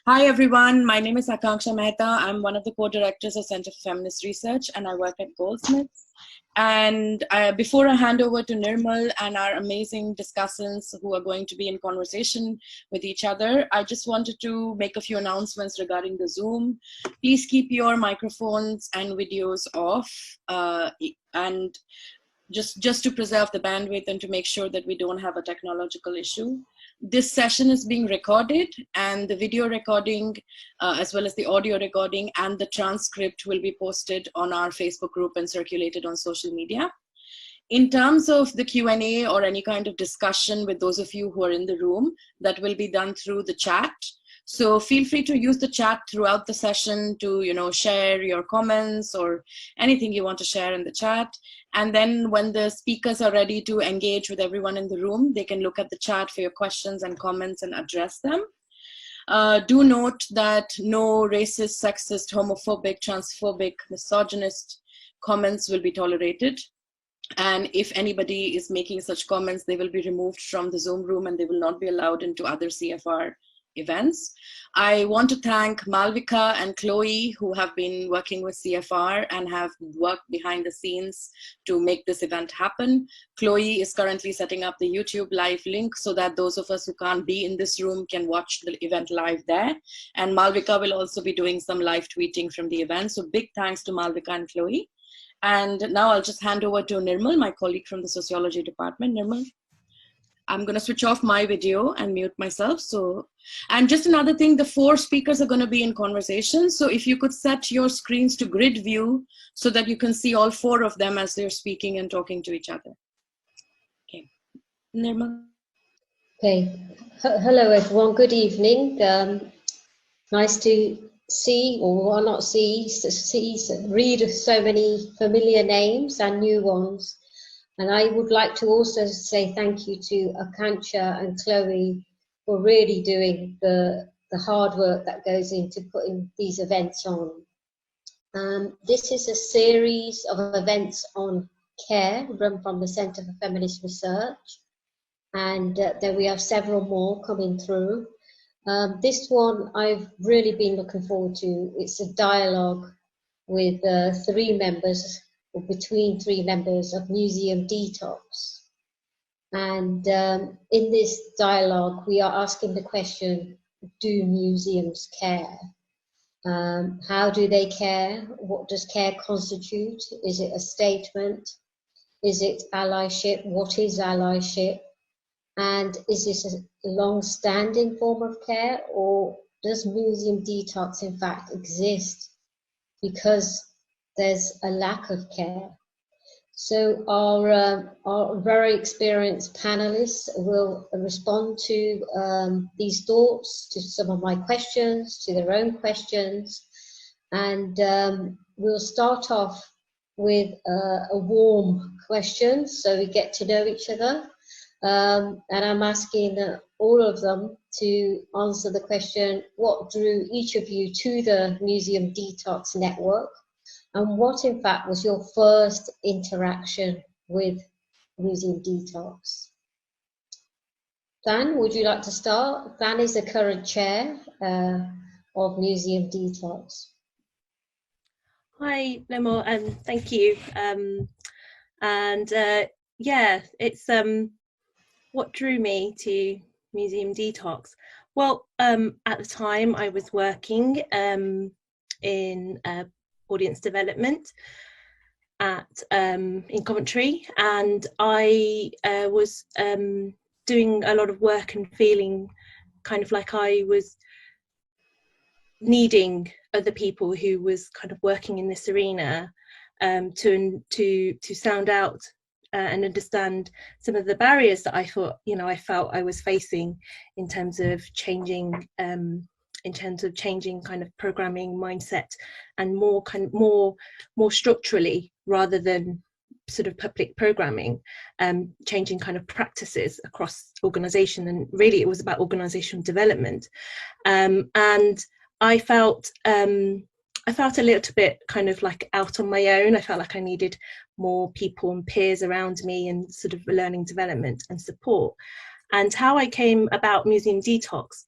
Hi everyone, my name is Akanksha Mehta. I'm one of the co-directors of Center for Feminist Research and I work at Goldsmiths. And before I hand over to Nirmal and our amazing discussants who are going to be in conversation with each other, I just wanted to make a few announcements regarding the Zoom. Please keep your microphones and videos off and just to preserve the bandwidth and to make sure that we don't have a technological issue. This session is being recorded and the video recording as well as the audio recording and the transcript will be posted on our Facebook group and circulated on social media. In terms of the Q&A or any kind of discussion with those of you who are in the room, that will be done through the chat. So feel free to use the chat throughout the session to, share your comments or anything you want to share in the chat. And then when the speakers are ready to engage with everyone in the room, they can look at the chat for your questions and comments and address them. Do note that no racist, sexist, homophobic, transphobic, misogynist comments will be tolerated. And if anybody is making such comments, they will be removed from the Zoom room and they will not be allowed into other CFR events. I want to thank Malvika and Chloe who have been working with CFR and have worked behind the scenes to make this event happen. Chloe is currently setting up the YouTube live link so that those of us who can't be in this room can watch the event live there. And Malvika will also be doing some live tweeting from the event. So big thanks to Malvika and Chloe. And now I'll just hand over to Nirmal, my colleague from the sociology department. Nirmal, I'm going to switch off my video and mute myself. And just another thing, the 4 speakers are going to be in conversation. So if you could set your screens to grid view so that you can see all 4 of them as they're speaking and talking to each other. Okay, Nirmal. Okay, hello everyone, good evening. Nice to see, or not see, read so many familiar names and new ones. And I would like to also say thank you to Akanksha and Chloe for really doing the hard work that goes into putting these events on. This is a series of events on care run from the Center for Feminist Research. And then we have several more coming through. This one I've really been looking forward to. It's a dialogue with 3 members, or between 3 members of Museum De-tox. And in this dialogue, we are asking the question, do museums care? How do they care? What does care constitute? Is it a statement? Is it allyship? What is allyship? And is this a long-standing form of care, or does Museum De-tox in fact exist because there's a lack of care? So our very experienced panelists will respond to these thoughts, to some of my questions, to their own questions, and we'll start off with a warm question so we get to know each other. And I'm asking all of them to answer the question, what drew each of you to the Museum De-tox network? And what, in fact, was your first interaction with Museum De-tox? Dan, would you like to start? Dan is the current chair of Museum De-tox. Hi, Nemo, and thank you. Yeah, it's what drew me to Museum De-tox. Well, at the time I was working in audience development in Coventry, and I was doing a lot of work and feeling kind of like I was needing other people who was kind of working in this arena to sound out and understand some of the barriers that I thought, I felt I was facing in terms of changing kind of programming mindset, and more structurally rather than sort of public programming, changing kind of practices across organization. And really it was about organizational development. And I felt a little bit kind of like out on my own. I felt like I needed more people and peers around me and sort of learning development and support. And how I came about Museum De-tox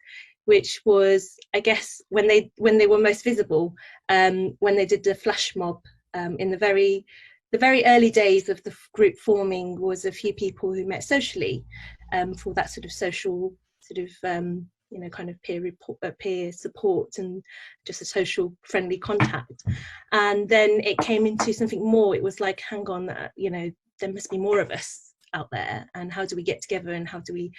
which was, I guess, when they were most visible, when they did the flash mob in the very early days of the group forming. Was a few people who met socially for that sort of social sort of kind of peer support and just a social friendly contact. And then it came into something more. It was like, hang on, there must be more of us out there, and how do we get together, and how do we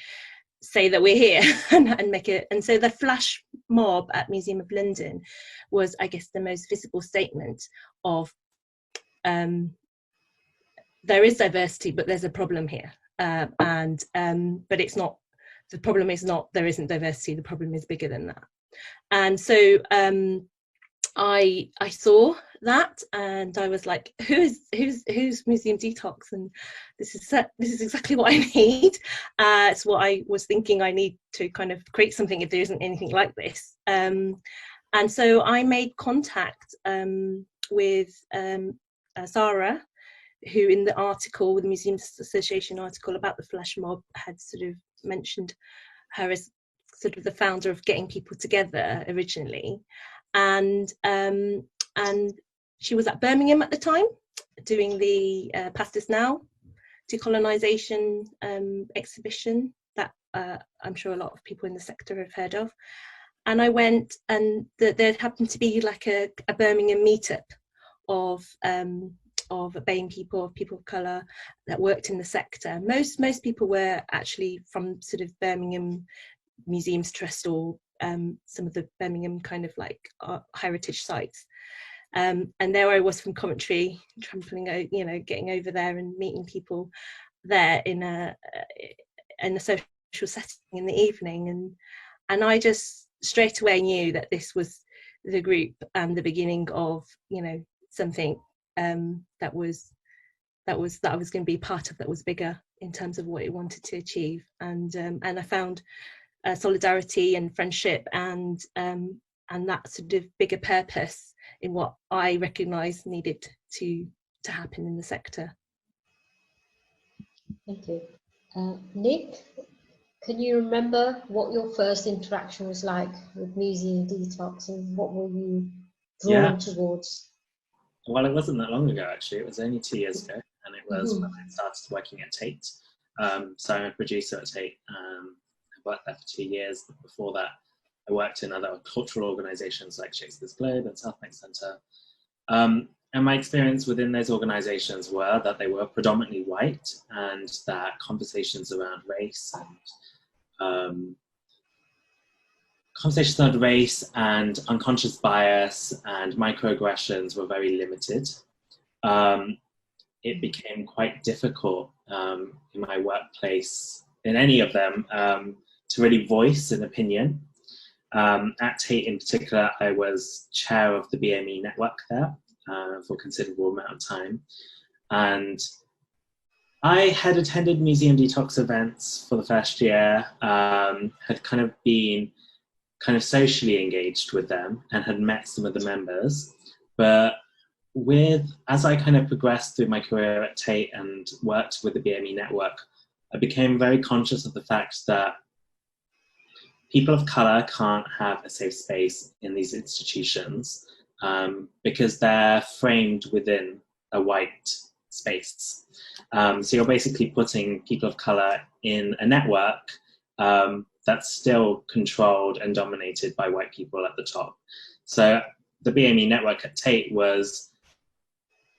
say that we're here and make it. And so the flash mob at Museum of London was, I guess, the most visible statement of there is diversity, but there's a problem here, but it's not, the problem is not there isn't diversity, the problem is bigger than that. And so I saw that, and I was like, who's Museum De-tox? And this is exactly what I need. It's what I was thinking I need to kind of create something if there isn't anything like this. And so I made contact with Sarah, who in the article, the Museums Association article about the flash mob, had sort of mentioned her as sort of the founder of getting people together originally. And she was at Birmingham at the time doing the Past Is Now decolonisation exhibition that I'm sure a lot of people in the sector have heard of. And I went, and there happened to be like a Birmingham meetup of BAME people, of people of colour that worked in the sector. Most people were actually from sort of Birmingham Museums Trust or some of the Birmingham kind of like heritage sites. And there I was from Coventry, trampling, getting over there and meeting people there in a social setting in the evening. And I just straight away knew that this was the group and the beginning of, something that I was going to be part of, that was bigger in terms of what it wanted to achieve. And I found solidarity and friendship and that sort of bigger purpose in what I recognised needed to happen in the sector. Thank you. Nick, can you remember what your first interaction was like with Museum De-tox, and what were you drawn towards? Well, it wasn't that long ago, actually. It was only 2 years ago, and it was when I started working at Tate. So I'm a producer at Tate. I worked there for 2 years. But before that, I worked in other cultural organisations like Shakespeare's Globe and South Bank Centre. And my experience within those organisations were that they were predominantly white, and that conversations around race and unconscious bias and microaggressions were very limited. It became quite difficult in my workplace, in any of them, to really voice an opinion. At Tate in particular, I was chair of the BAME network there for a considerable amount of time. And I had attended Museum De-tox events for the first year, had kind of been socially engaged with them and had met some of the members. But as I kind of progressed through my career at Tate and worked with the BAME network, I became very conscious of the fact that people of colour can't have a safe space in these institutions because they're framed within a white space. So you're basically putting people of colour in a network that's still controlled and dominated by white people at the top. So the BAME network at Tate was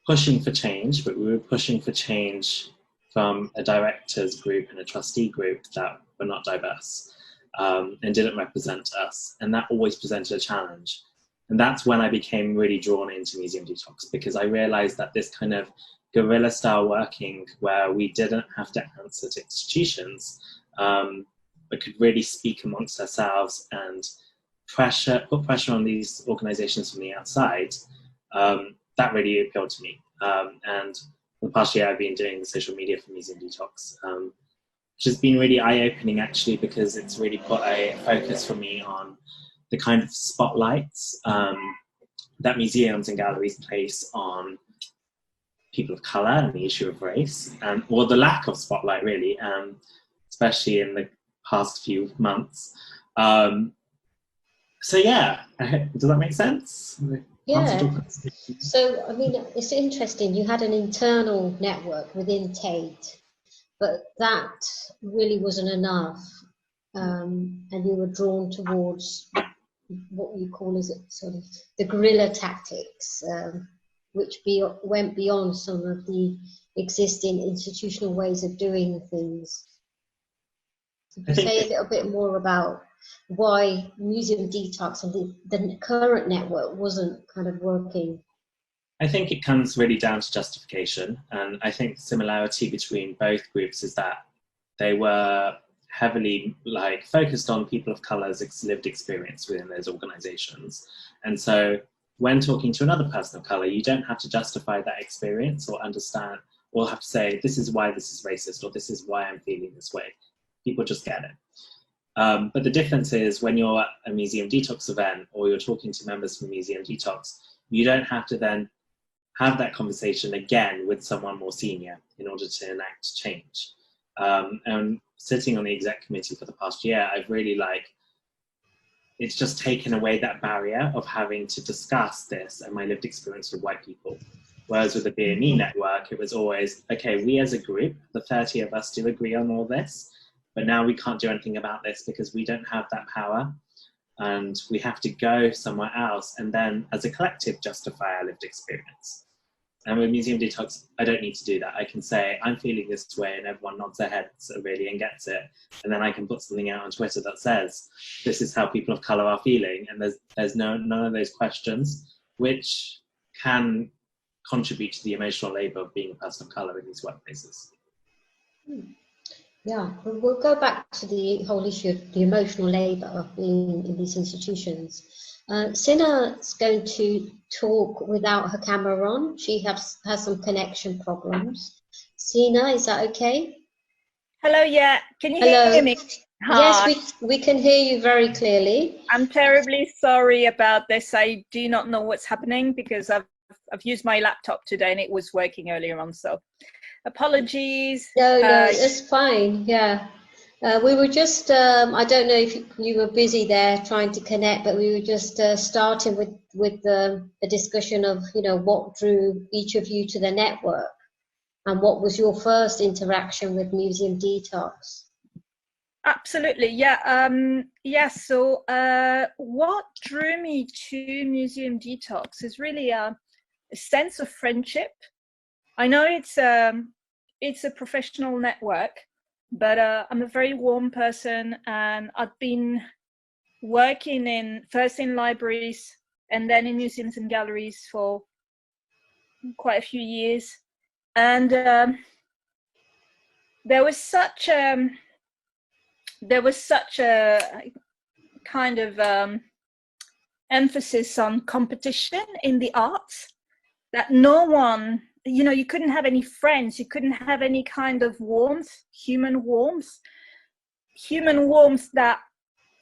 pushing for change, but we were pushing for change from a directors group and a trustee group that were not diverse and didn't represent us. And that always presented a challenge. And that's when I became really drawn into Museum De-tox, because I realized that this kind of guerrilla style working, where we didn't have to answer to institutions, but could really speak amongst ourselves and put pressure on these organizations from the outside, that really appealed to me. And for the past year, I've been doing the social media for Museum De-tox, which has been really eye-opening, actually, because it's really put a focus for me on the kind of spotlights that museums and galleries place on people of colour and the issue of race, or the lack of spotlight, really, especially in the past few months. So yeah, does that make sense? Yeah. So, I mean, it's interesting. You had an internal network within Tate, but that really wasn't enough. And you were drawn towards what you call, is it sort of the guerrilla tactics, which went beyond some of the existing institutional ways of doing things. Could you say a little bit more about why Museum De-tox and the current network wasn't kind of working? I think it comes really down to justification, and I think the similarity between both groups is that they were heavily focused on people of color's lived experience within those organizations. And so when talking to another person of color, you don't have to justify that experience or understand, or have to say, this is why this is racist, or this is why I'm feeling this way. People just get it. But the difference is when you're at a Museum De-tox event, or you're talking to members from Museum De-tox, you don't have to then have that conversation again with someone more senior in order to enact change. And sitting on the exec committee for the past year, I've really it's just taken away that barrier of having to discuss this and my lived experience with white people. Whereas with the BAME network, it was always, okay, we as a group, the 30 of us do agree on all this, but now we can't do anything about this because we don't have that power, and we have to go somewhere else and then as a collective justify our lived experience. And with Museum De-tox, I don't need to do that. I can say, I'm feeling this way, and everyone nods their heads really and gets it. And then I can put something out on Twitter that says, this is how people of color are feeling. And there's none of those questions, which can contribute to the emotional labor of being a person of color in these workplaces. Yeah, we'll go back to the whole issue of the emotional labor of being in these institutions. Sina's going to talk without her camera on. She has some connection problems. Sina, is that okay? Hello, yeah. Can you Hello. hear me? Hi. Yes, we can hear you very clearly. I'm terribly sorry about this. I do not know what's happening because I've used my laptop today and it was working earlier on, so apologies. No, it's fine. Yeah. We were just, I don't know if you were busy there trying to connect, but we were just starting with the discussion of, what drew each of you to the network and what was your first interaction with Museum De-tox? Absolutely, yeah. So what drew me to Museum De-tox is really a sense of friendship. I know it's a professional network, but I'm a very warm person, and I've been working first in libraries and then in museums and galleries for quite a few years. And there was such a kind of emphasis on competition in the arts that no one, you couldn't have any friends, you couldn't have any kind of warmth, human warmth that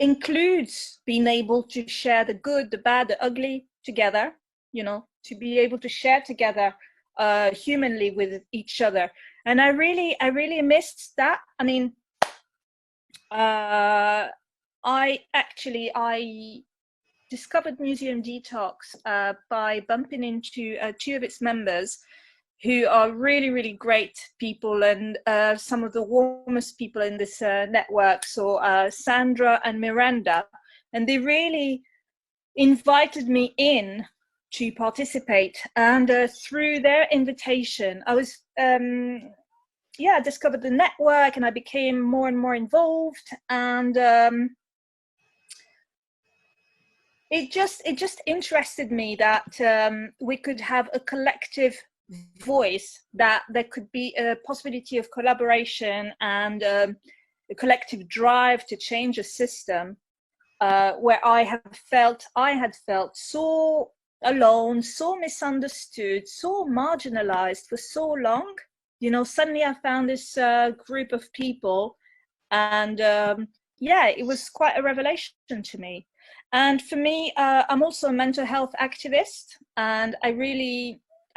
includes being able to share the good, the bad, the ugly together, to be able to share together humanly with each other. And I really missed that. I mean, I discovered Museum De-tox by bumping into two of its members who are really, really great people and some of the warmest people in this network. So Sandra and Miranda, and they really invited me in to participate. And through their invitation, I was, discovered the network, and I became more and more involved. And it just interested me that we could have a collective voice, that there could be a possibility of collaboration and a collective drive to change a system where I had felt so alone, so misunderstood, so marginalized for so long. Suddenly I found this group of people, and it was quite a revelation to me. And for me, I'm also a mental health activist, and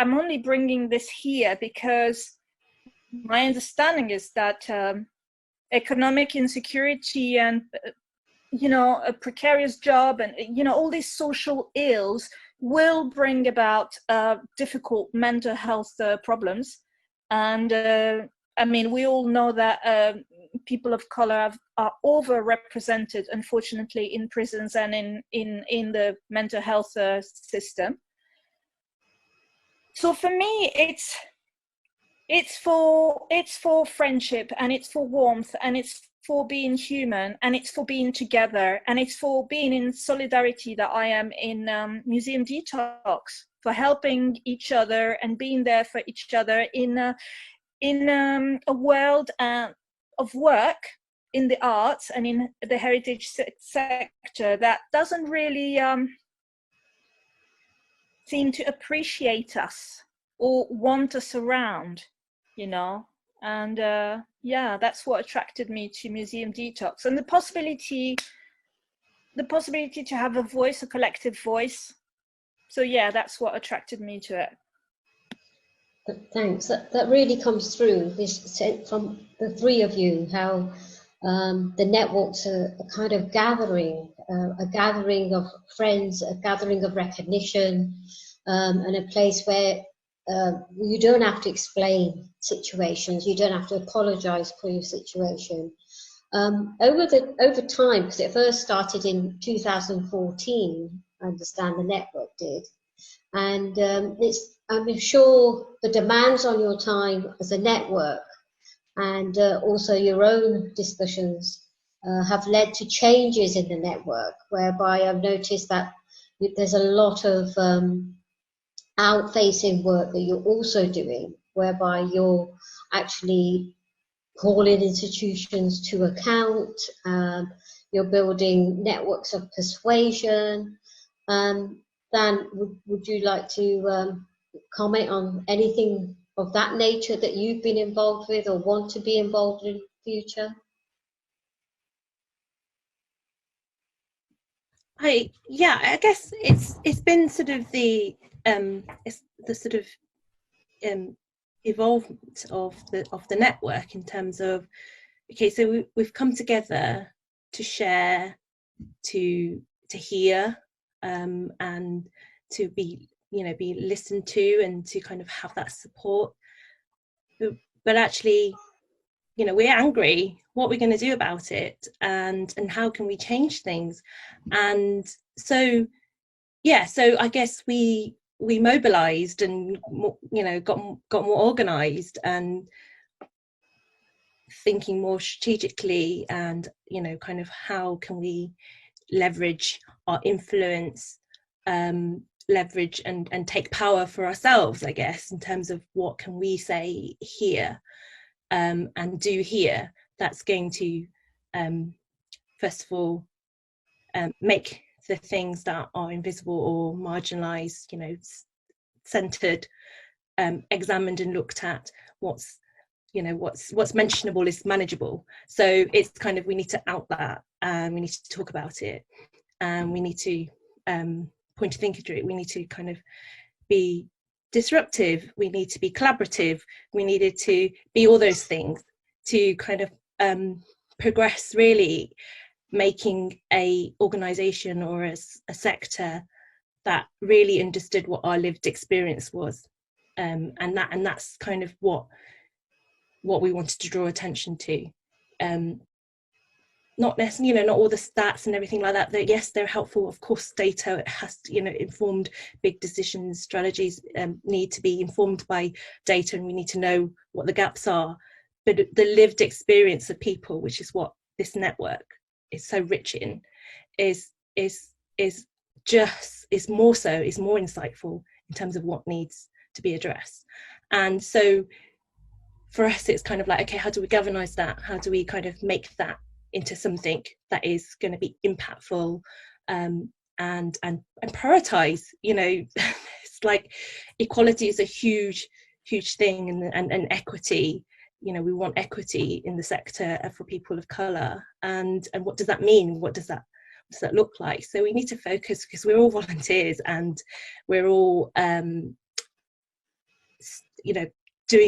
I'm only bringing this here because my understanding is that economic insecurity and a precarious job, and all these social ills will bring about difficult mental health problems. And I mean, we all know that people of color are overrepresented, unfortunately, in prisons and in the mental health system. So for me, it's for friendship, and it's for warmth, and it's for being human, and it's for being together, and it's for being in solidarity that I am in Museum De-tox, for helping each other and being there for each other in a world of work in the arts and in the heritage sector that doesn't really seem to appreciate us or want us around, and yeah, that's what attracted me to Museum De-tox, and the possibility to have a voice, a collective voice. So yeah, that's what attracted me to it. Thanks. That really comes through this from the three of you, how the networks are a kind of gathering, a gathering of friends, a gathering of recognition, and a place where you don't have to explain situations, you don't have to apologize for your situation. Over time, because it first started in 2014, I understand the network did, and I'm sure the demands on your time as a network and also your own discussions have led to changes in the network, whereby I've noticed that there's a lot of out-facing work that you're also doing, whereby you're actually calling institutions to account, you're building networks of persuasion. Dan, would you like to comment on anything of that nature that you've been involved with or want to be involved in the future? I guess it's been sort of the sort of evolvement of the network in terms of, okay, so we've come together to share, to hear, and to be listened to, and to kind of have that support. But actually, we're angry. What are we going to do about it? And how can we change things? And so, yeah, so I guess we mobilized and got more organized and thinking more strategically, and kind of how can we leverage our influence, leverage and take power for ourselves, I guess, in terms of what can we say here and do here that's going to first of all make the things that are invisible or marginalized, centered, examined and looked at. What's mentionable is manageable. So it's kind of, we need to out that, and we need to talk about it, and we need to point a finger to it. We need to kind of be disruptive, we need to be collaborative, we needed to be all those things to kind of progress, really making a organization or a sector that really understood what our lived experience was, and that's kind of what we wanted to draw attention to. Not necessarily, not all the stats and everything like that. That yes, they're helpful. Of course, data has to, informed big decisions, strategies need to be informed by data, and we need to know what the gaps are. But the lived experience of people, which is what this network is so rich in, is more insightful in terms of what needs to be addressed. And so for us, it's kind of like, okay, how do we galvanize that? How do we kind of make that into something that is going to be impactful, and prioritize? It's like equality is a huge thing, and equity. We want equity in the sector for people of color, and what does that mean? What does that look like? So we need to focus, because we're all volunteers and we're all doing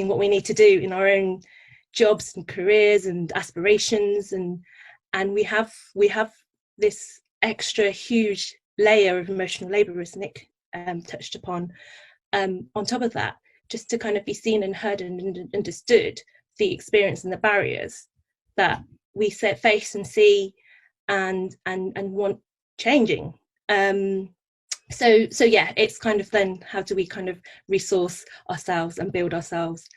what we need to do in our own jobs and careers and aspirations, and we have this extra huge layer of emotional labour, as Nick touched upon, on top of that, just to kind of be seen and heard and understood the experience and the barriers that we face and see and want changing. So yeah, it's kind of then how do we kind of resource ourselves and build ourselves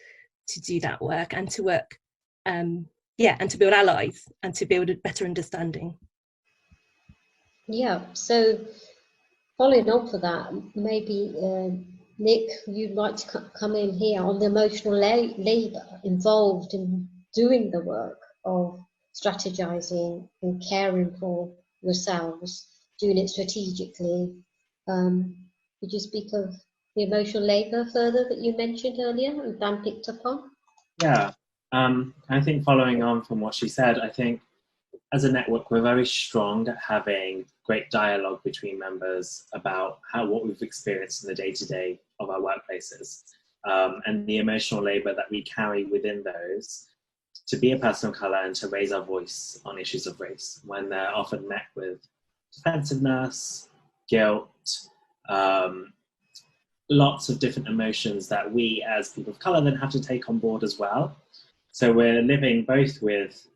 to do that work and to work, and to build allies and to build a better understanding. Yeah, so following on for that, maybe Nick, you'd like to come in here on the emotional labour involved in doing the work of strategizing and caring for yourselves, doing it strategically. Could you speak of the emotional labour further that you mentioned earlier and Dan picked up on? Yeah, I think following on from what she said, I think as a network, we're very strong at having great dialogue between members about what we've experienced in the day-to-day of our workplaces, and the emotional labour that we carry within those to be a person of colour and to raise our voice on issues of race when they're often met with defensiveness, guilt, lots of different emotions that we as people of colour then have to take on board as well. So we're living both with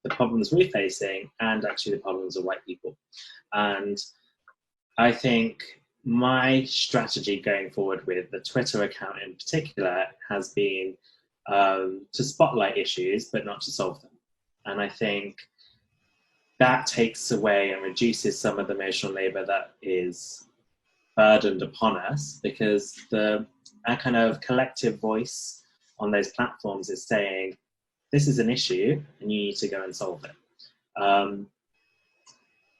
the problems we're facing and actually the problems of white people. And I think my strategy going forward with the Twitter account in particular has been to spotlight issues, but not to solve them. And I think that takes away and reduces some of the emotional labour that is burdened upon us, because our kind of collective voice on those platforms is saying, this is an issue and you need to go and solve it.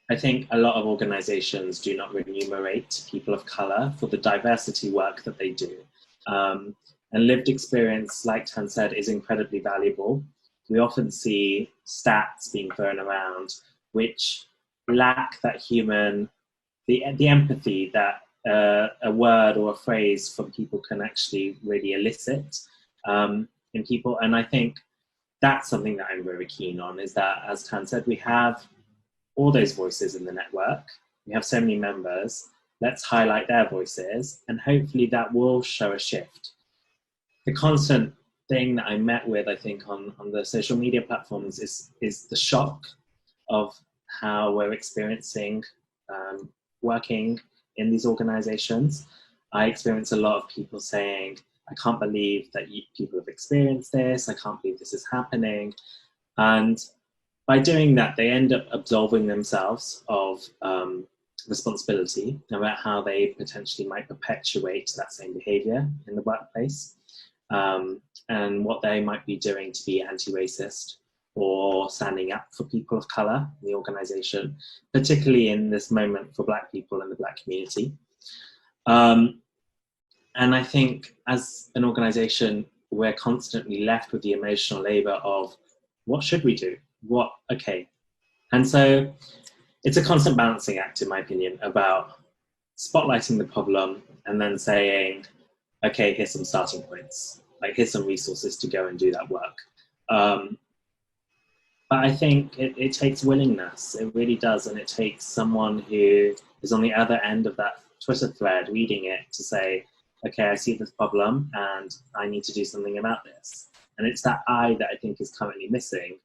I think a lot of organizations do not remunerate people of color for the diversity work that they do. And lived experience, like Thanh said, is incredibly valuable. We often see stats being thrown around which lack that human, the empathy that a word or a phrase from people can actually really elicit in people. And I think that's something that I'm very keen on, is that, as Thanh said, we have all those voices in the network. We have so many members. Let's highlight their voices, and hopefully that will show a shift. The constant thing that I met with, I think, on the social media platforms is the shock of how we're experiencing working in these organizations. I experience a lot of people saying, I can't believe that people have experienced this. I can't believe this is happening. And by doing that, they end up absolving themselves of responsibility about how they potentially might perpetuate that same behavior in the workplace, and what they might be doing to be anti-racist or standing up for people of color in the organization, particularly in this moment for Black people in the Black community. And I think as an organization, we're constantly left with the emotional labor of what should we do? Okay. And so it's a constant balancing act, in my opinion, about spotlighting the problem and then saying, okay, here's some starting points. Like, here's some resources to go and do that work. But I think it takes willingness. It really does. And it takes someone who is on the other end of that Twitter thread reading it to say, okay, I see this problem and I need to do something about this. And it's that I that I think is currently missing.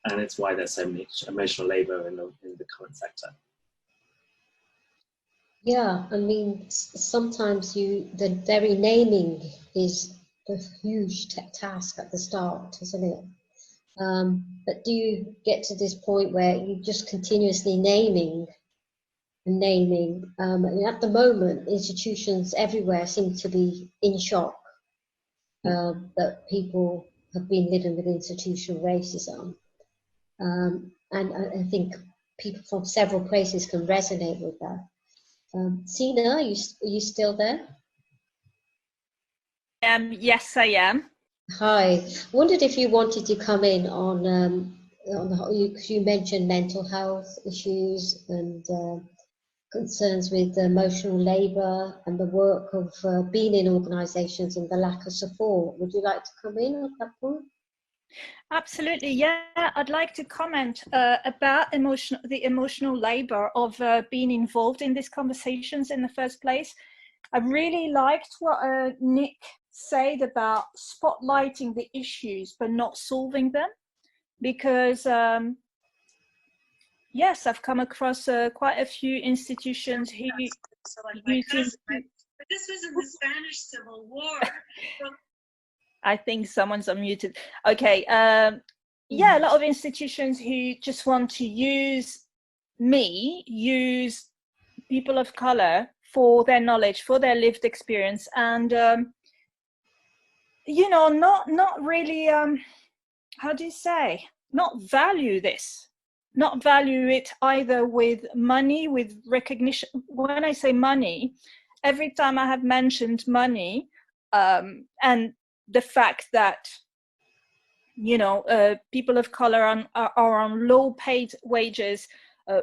And it's why there's so much emotional labor in the current sector. Yeah, I mean, sometimes the very naming is a huge task at the start, isn't it? But do you get to this point where you just continuously naming? And at the moment, institutions everywhere seem to be in shock that people have been living with institutional racism. And I think people from several places can resonate with that. Sina, are you still there? Yes, I am. Hi. Wondered if you wanted to come in on you mentioned mental health issues and concerns with emotional labour and the work of being in organisations and the lack of support. Would you like to come in at that point? Absolutely, yeah. I'd like to comment about the emotional labor of being involved in these conversations in the first place. I really liked what Nick said about spotlighting the issues but not solving them, because yes, I've come across quite a few institutions who so like my cousin, but this was in the Spanish Civil War. So I think someone's unmuted. Okay. Yeah, a lot of institutions who just want to use people of color for their knowledge, for their lived experience, and you know, not really how do you say, not value this, not value it either with money, with recognition. When I say money, every time I have mentioned money, and the fact that, you know, people of color are on low paid wages,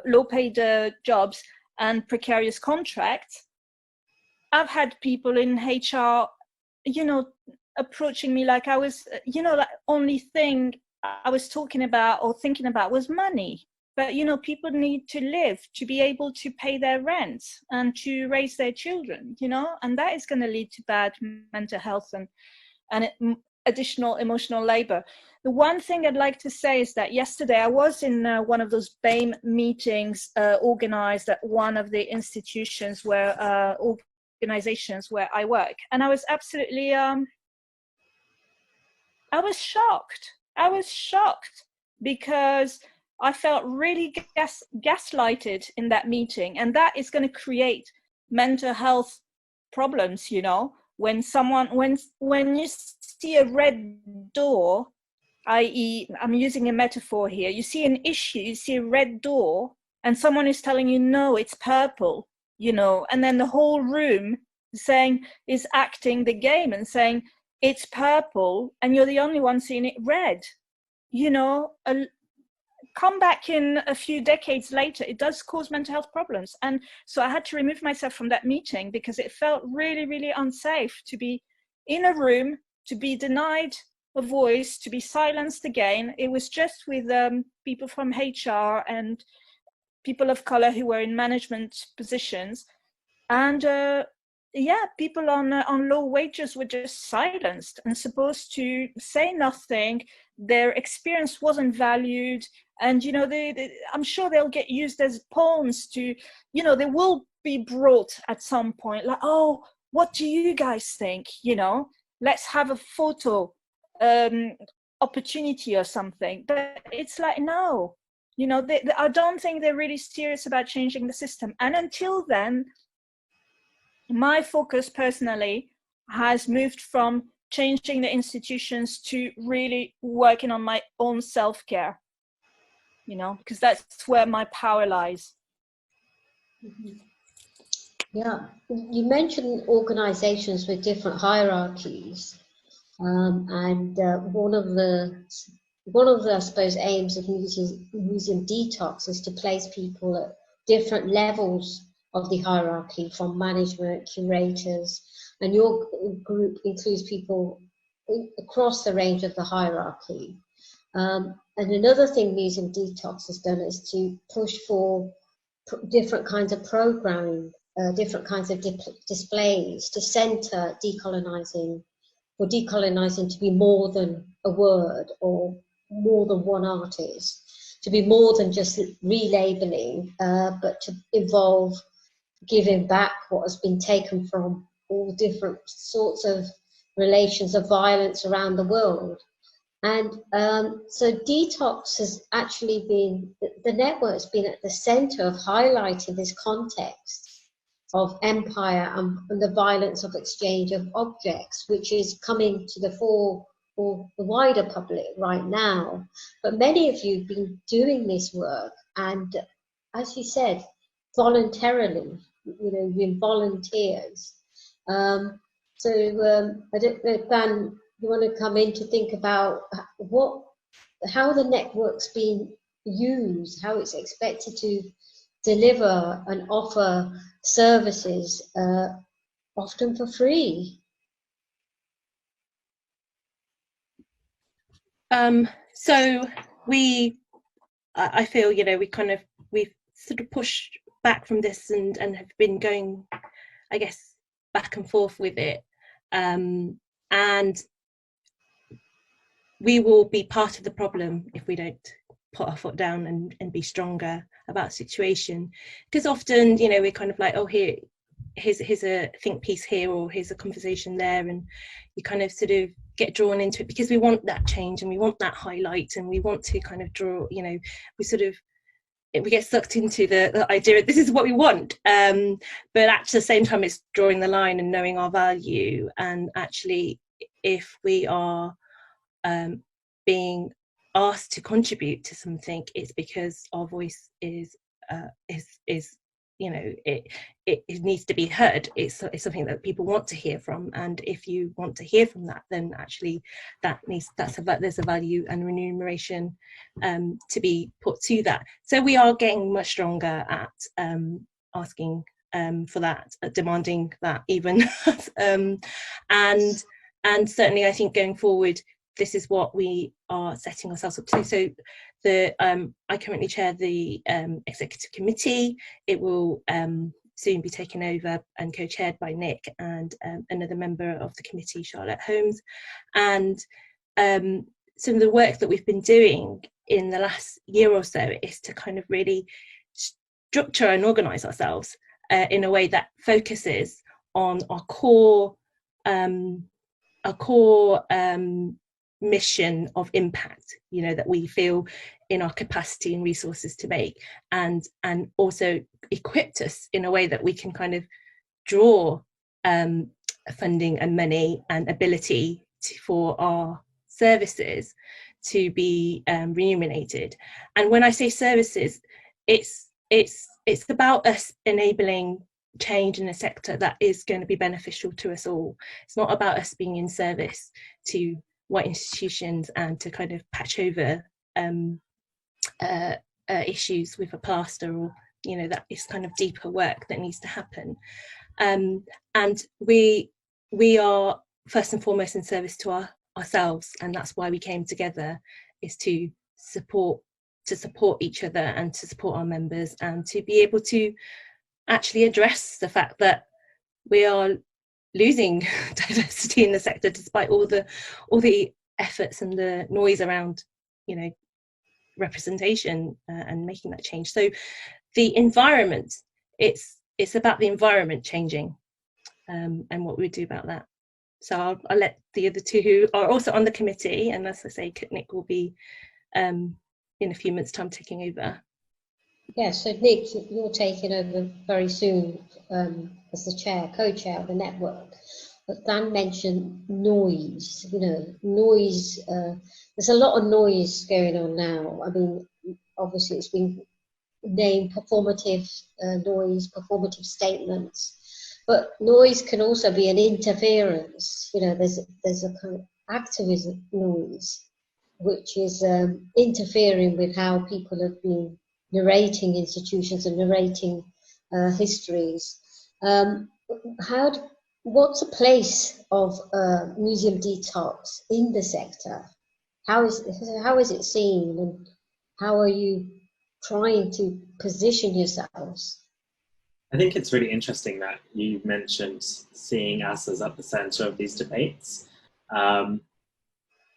low paid jobs and precarious contracts, I've had people in HR, you know, approaching me like I was, you know, like only thing I was talking about or thinking about was money. But, you know, people need to live, to be able to pay their rent and to raise their children, you know, and that is going to lead to bad mental health and additional emotional labor. The one thing I'd like to say is that yesterday I was in one of those BAME meetings organized at one of the institutions where organizations where I work, and I was absolutely I was shocked. I was shocked because I felt really gaslighted in that meeting, and that is going to create mental health problems, you know, when you see a red door, i.e. I'm using a metaphor here, you see an issue, you see a red door, and someone is telling you, no, it's purple, you know, and then the whole room is acting the game and saying, it's purple, and you're the only one seeing it red, you know. Come back in a few decades later, it does cause mental health problems. And so I had to remove myself from that meeting because it felt really, really unsafe to be in a room, to be denied a voice, to be silenced again. It was just with people from HR and people of color who were in management positions. And yeah, people on low wages were just silenced and supposed to say nothing. Their experience wasn't valued. And, you know, I'm sure they'll get used as pawns to, you know, they will be brought at some point like, oh, what do you guys think? You know, let's have a photo opportunity or something. But it's like, no, you know, I don't think they're really serious about changing the system. And until then, my focus personally has moved from changing the institutions to really working on my own self-care, you know, because that's where my power lies. Yeah, you mentioned organizations with different hierarchies, and one of the I suppose aims of Museum De-tox is to place people at different levels of the hierarchy, from management, curators, and your group includes people across the range of the hierarchy. And another thing Museum De-tox has done is to push for different kinds of programming, different kinds of displays to center decolonizing, for decolonizing to be more than a word or more than one artist, to be more than just relabeling, but to involve giving back what has been taken from all different sorts of relations of violence around the world. And so Detox has actually been, the network's been at the center of highlighting this context of empire and the violence of exchange of objects, which is coming to the fore for the wider public right now. But many of you have been doing this work, and as you said, voluntarily, you know, you've been volunteers. I don't know, Dan, you want to come in to think about how the network's been used, how it's expected to deliver and offer services, often for free. So I feel, we've sort of pushed back from this and have been going, I guess, back and forth with it. And we will be part of the problem if we don't put our foot down and be stronger about the situation. Because often, we're kind of like, oh, here's a think piece here, or here's a conversation there, and you kind of sort of get drawn into it because we want that change and we want that highlight and we want to kind of draw, we get sucked into the idea of this is what we want, but at the same time it's drawing the line and knowing our value. And actually, if we are being asked to contribute to something, it's because our voice is it needs to be heard. It's something that people want to hear from, and if you want to hear from that, then actually there's a value and remuneration to be put to that. So we are getting much stronger at asking for that, demanding that even, and certainly I think going forward, this is what we are setting ourselves up to. So I currently chair the executive committee. It will soon be taken over and co-chaired by Nick and another member of the committee, Charlotte Holmes. And some of the work that we've been doing in the last year or so is to kind of really structure and organise ourselves in a way that focuses on our core mission of impact, that we feel in our capacity and resources to make, and also equipped us in a way that we can kind of draw funding and money and ability for our services to be remunerated. And when I say services, it's about us enabling change in a sector that is going to be beneficial to us all. It's not about us being in service to white institutions and to kind of patch over issues with a plaster, or that is kind of deeper work that needs to happen. And we are first and foremost in service to ourselves, and that's why we came together, is to support each other and to support our members, and to be able to actually address the fact that we are losing diversity in the sector despite all the efforts and the noise around representation and making that change. So the environment, it's about the environment changing, and what we do about that. So I'll let the other two who are also on the committee, and as I say, Nick will be in a few months' time taking over. Yeah, so Nick, you're taking over very soon as the co-chair of the network. But Dan mentioned noise, noise, there's a lot of noise going on now. I mean, obviously it's been named performative noise, performative statements, but noise can also be an interference. There's a kind of activism noise, which is interfering with how people have been narrating institutions and narrating histories. What's the place of Museum De-tox in the sector? How is it seen, and how are you trying to position yourselves? I think it's really interesting that you mentioned seeing us as at the centre of these debates,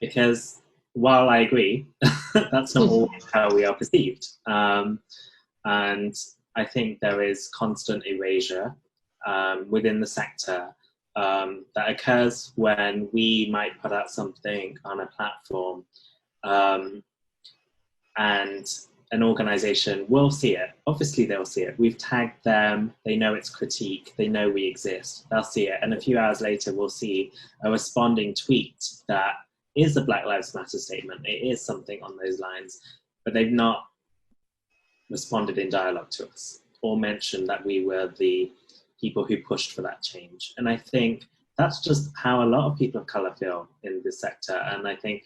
because while I agree, that's not always how we are perceived. And I think there is constant erasure within the sector that occurs when we might put out something on a platform, and an organisation will see it. Obviously they'll see it. We've tagged them, they know it's critique, they know we exist, they'll see it. And a few hours later we'll see a responding tweet that is a Black Lives Matter statement. It is something on those lines, but they've not responded in dialogue to us or mentioned that we were the people who pushed for that change. And I think that's just how a lot of people of colour feel in this sector. And I think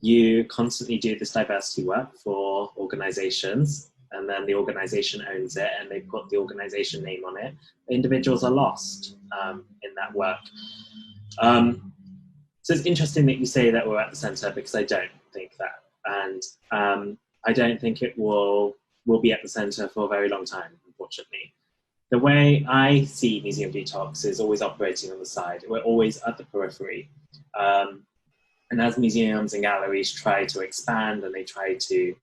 you constantly do this diversity work for organisations, and then the organisation owns it and they put the organisation name on it. Individuals are lost in that work. So it's interesting that you say that we're at the centre, because I don't think that, and I don't think it will be at the centre for a very long time, unfortunately. The way I see Museum Detox is always operating on the side. We're always at the periphery. And as museums and galleries try to expand and they try to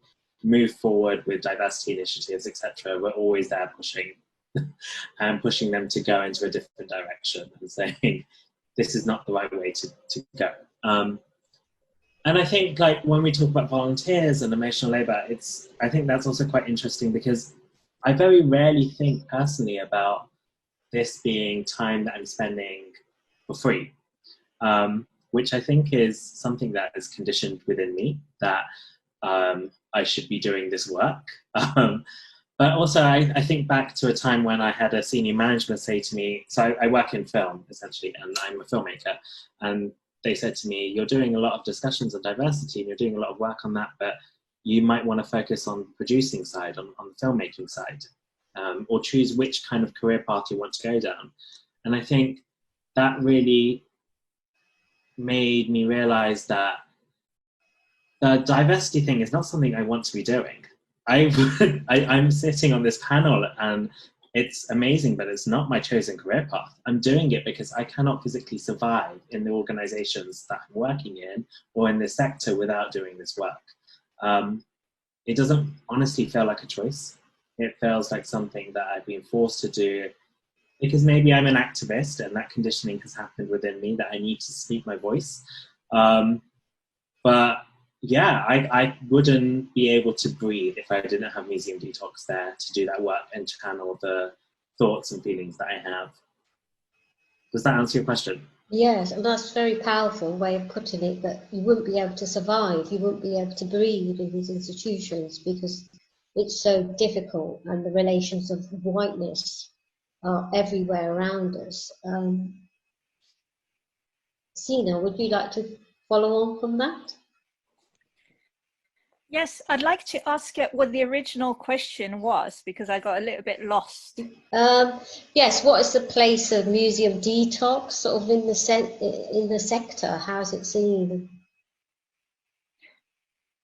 move forward with diversity initiatives, etc., we're always there pushing and pushing them to go into a different direction and saying, this is not the right way to go. And I think, like, when we talk about volunteers and emotional labour, I think that's also quite interesting, because I very rarely think personally about this being time that I'm spending for free, which I think is something that is conditioned within me, that I should be doing this work. But also I think back to a time when I had a senior management say to me, so I work in film essentially, and I'm a filmmaker, and they said to me, you're doing a lot of discussions on diversity and you're doing a lot of work on that, but you might want to focus on the producing side, on the filmmaking side, or choose which kind of career path you want to go down. And I think that really made me realize that the diversity thing is not something I want to be doing. I'm sitting on this panel and it's amazing, but it's not my chosen career path. I'm doing it because I cannot physically survive in the organizations that I'm working in or in this sector without doing this work. It doesn't honestly feel like a choice. It feels like something that I've been forced to do because maybe I'm an activist and that conditioning has happened within me that I need to speak my voice. But yeah, I wouldn't be able to breathe if I didn't have Museum Detox there to do that work and channel the thoughts and feelings that I have. Does that answer your question? Yes, and that's a very powerful way of putting it, that you wouldn't be able to survive, you wouldn't be able to breathe in these institutions because it's so difficult and the relations of whiteness are everywhere around us. Sina, would you like to follow on from that? Yes, I'd like to ask what the original question was, because I got a little bit lost. Yes, what is the place of Museum Detox sort of in the sector? How's it seen?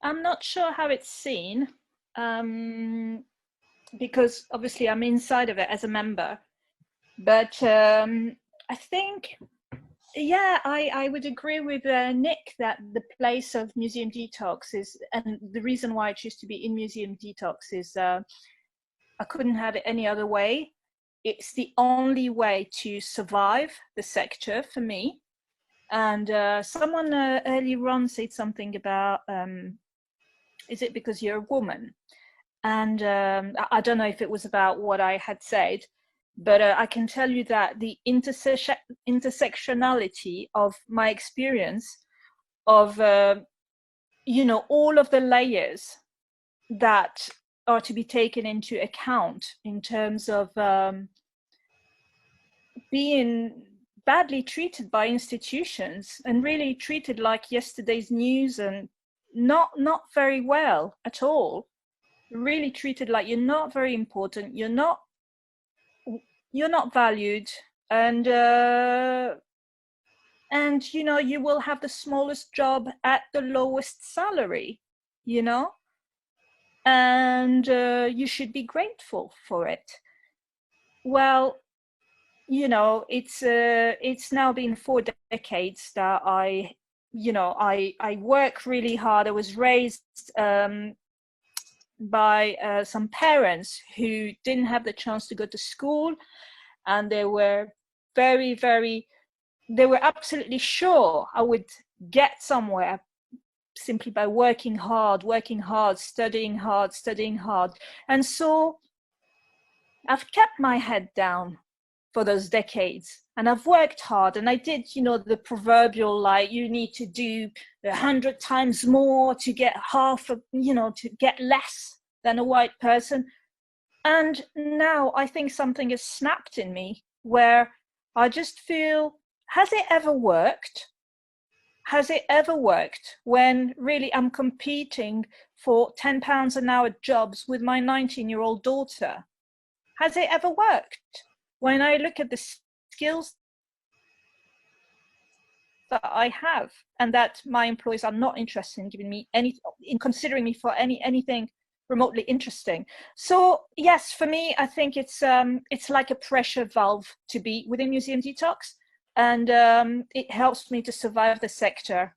I'm not sure how it's seen, because obviously I'm inside of it as a member. But I think, yeah, I would agree with Nick that the place of Museum Detox is, and the reason why I choose to be in Museum Detox is I couldn't have it any other way. It's the only way to survive the sector for me. And someone earlier on said something about, is it because you're a woman? And I don't know if it was about what I had said, but I can tell you that the intersectionality of my experience of, you know, all of the layers that are to be taken into account in terms of being badly treated by institutions and really treated like yesterday's news and not very well at all. Really treated like you're not very important, you're not valued, and you know, you will have the smallest job at the lowest salary, you know, and you should be grateful for it. Well, you know, it's now been 4 decades that I work really hard. I was raised by some parents who didn't have the chance to go to school, and they were they were absolutely sure I would get somewhere simply by working hard, studying hard. And so I've kept my head down for those decades, and I've worked hard, and I did, you know, the proverbial, like, you need to do 100 times more to get half of, you know, to get less than a white person. And now I think something has snapped in me where I just feel, has it ever worked? Has it ever worked when really I'm competing for £10 an hour jobs with my 19-year-old daughter? Has it ever worked? When I look at the skills that I have, and that my employers are not interested in giving me in considering me for anything remotely interesting. So yes, for me, I think it's like a pressure valve to be within Museum De-tox, and it helps me to survive the sector.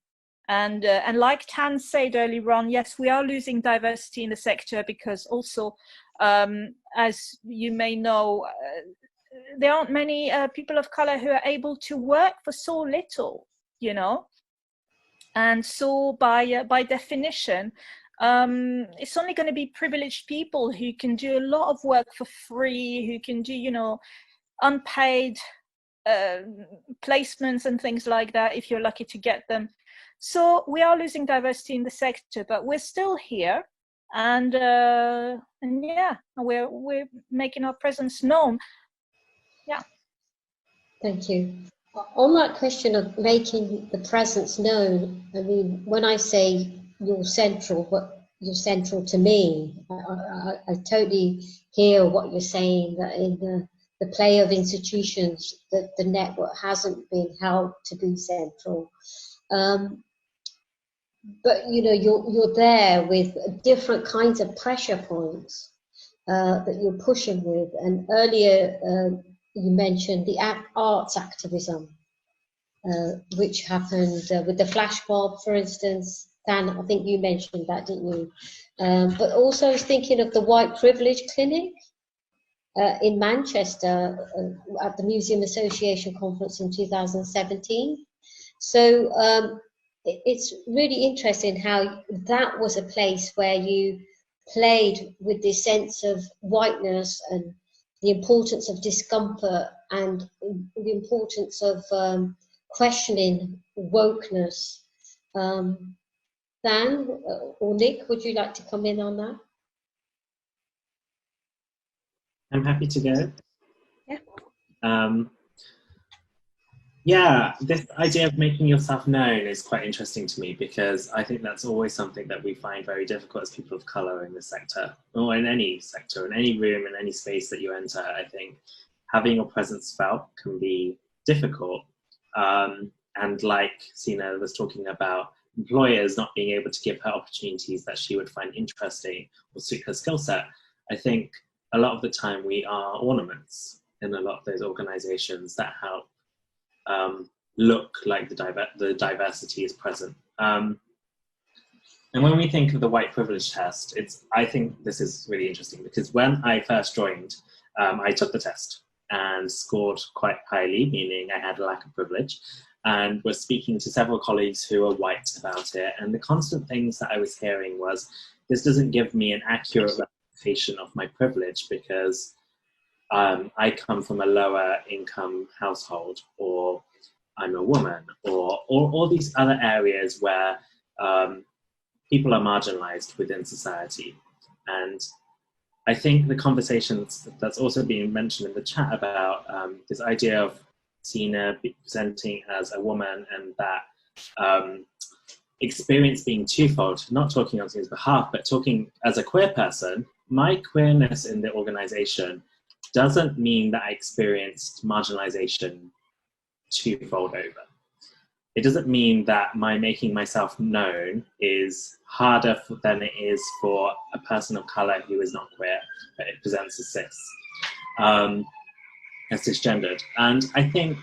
And like Thanh said earlier on, yes, we are losing diversity in the sector because also, as you may know, there aren't many people of color who are able to work for so little, you know. And so by definition, it's only going to be privileged people who can do a lot of work for free, who can do, you know, unpaid placements and things like that, if you're lucky to get them. So we are losing diversity in the sector, but we're still here, and yeah, we're making our presence known. Yeah. Thank you. On that question of making the presence known, I mean, when I say you're central to me, I totally hear what you're saying, that in the play of institutions, that the network hasn't been held to be central. But you know, you're there with different kinds of pressure points that you're pushing with. And earlier you mentioned the arts activism, which happened with the flash mob, for instance. Dan, I think you mentioned that, didn't you? But also I was thinking of the White Privilege Clinic in Manchester at the Museum Association conference in 2017. So it's really interesting how that was a place where you played with this sense of whiteness and the importance of discomfort and the importance of questioning wokeness. Dan or Nick, would you like to come in on that? I'm happy to go. Yeah. Yeah, this idea of making yourself known is quite interesting to me, because I think that's always something that we find very difficult as people of colour in this sector, or in any sector, in any room, in any space that you enter. I think having your presence felt can be difficult. And like Sina was talking about, employers not being able to give her opportunities that she would find interesting or suit her skill set, I think a lot of the time we are ornaments in a lot of those organisations that help look like the diversity is present. And when we think of the white privilege test, I think this is really interesting, because when I first joined, I took the test and scored quite highly, meaning I had a lack of privilege, and was speaking to several colleagues who were white about it. And the constant things that I was hearing was, this doesn't give me an accurate representation of my privilege, because I come from a lower income household, or I'm a woman, or all these other areas where people are marginalized within society. And I think the conversations that's also being mentioned in the chat about this idea of Sina presenting as a woman, and that experience being twofold, not talking on Sina's behalf, but talking as a queer person, my queerness in the organization doesn't mean that I experienced marginalization twofold over. It doesn't mean that my making myself known is harder than it is for a person of color who is not queer, but it presents as cis, as cisgendered. And I think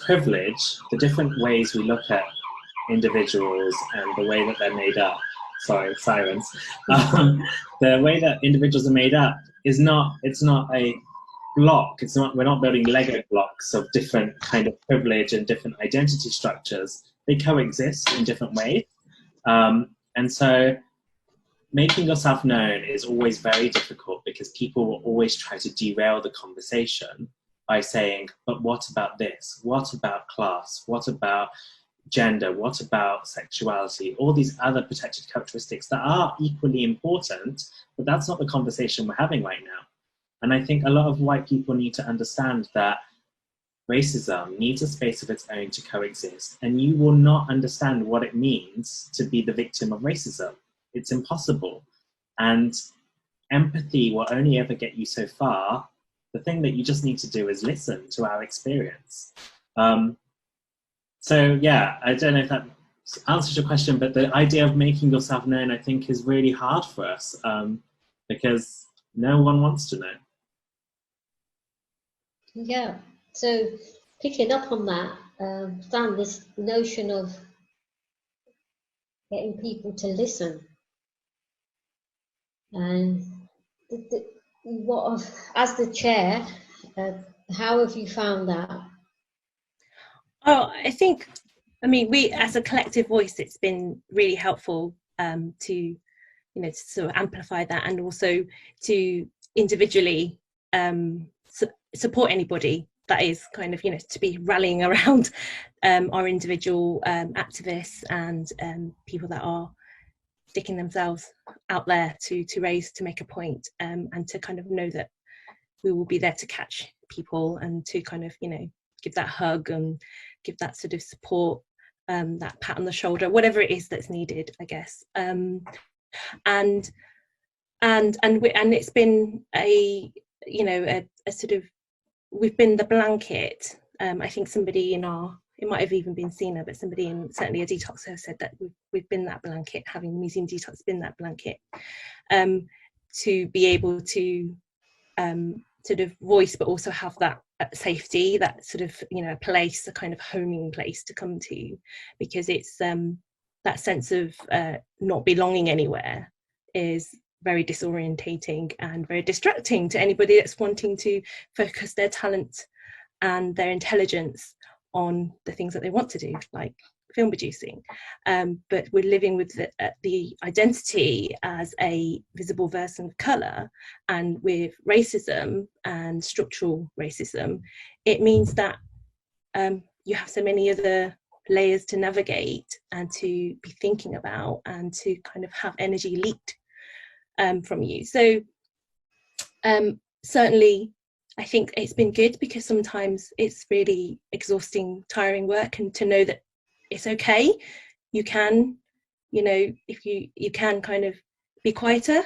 privilege, the different ways we look at individuals and the way that they're made up, sorry, sirens, the way that individuals are made up is it's not a block. We're not building Lego blocks of different kind of privilege and different identity structures. They coexist in different ways. And so making yourself known is always very difficult, because people will always try to derail the conversation by saying, but what about this? What about class? What about gender? What about sexuality? All these other protected characteristics that are equally important, but that's not the conversation we're having right now. And I think a lot of white people need to understand that racism needs a space of its own to coexist, and you will not understand what it means to be the victim of racism. It's impossible. And empathy will only ever get you so far. The thing that you just need to do is listen to our experience. So yeah, I don't know if that answers your question, but the idea of making yourself known, I think, is really hard for us because no one wants to know. Yeah, so picking up on that, Dan, this notion of getting people to listen, and as the chair, how have you found that? Oh, I mean, we as a collective voice, it's been really helpful to to sort of amplify that, and also to individually support anybody that is kind of to be rallying around our individual activists and people that are sticking themselves out there to make a point, and to kind of know that we will be there to catch people and to kind of give that hug and give that sort of support, that pat on the shoulder, whatever it is that's needed, I guess. And it's been a sort of, we've been the blanket. I think somebody it might have even been Sina, but somebody in certainly a Detox has said that we've been that blanket, having the Museum Detox been that blanket, to be able to sort of voice, but also have that safety, that sort of a place, a kind of homing place to come to, because it's that sense of not belonging anywhere is very disorientating and very distracting to anybody that's wanting to focus their talent and their intelligence on the things that they want to do, like film producing. But we're living with the identity as a visible person of colour, and with racism and structural racism, it means that you have so many other layers to navigate and to be thinking about, and to kind of have energy leaked from you. So certainly I think it's been good, because sometimes it's really exhausting, tiring work, and to know that it's okay, you can, if you can kind of be quieter,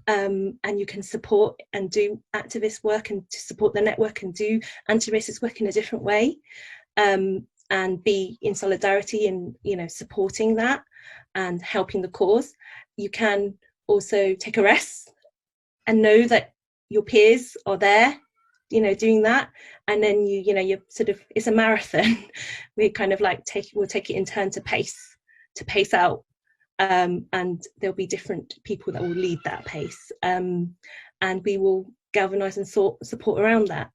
and you can support and do activist work, and to support the network and do anti-racist work in a different way, and be in solidarity and supporting that and helping the cause. You can also take a rest and know that your peers are there doing that, and then you're sort of, it's a marathon. We kind of like we'll take it in turn to pace out, and there'll be different people that will lead that pace, and we will galvanize and support around that.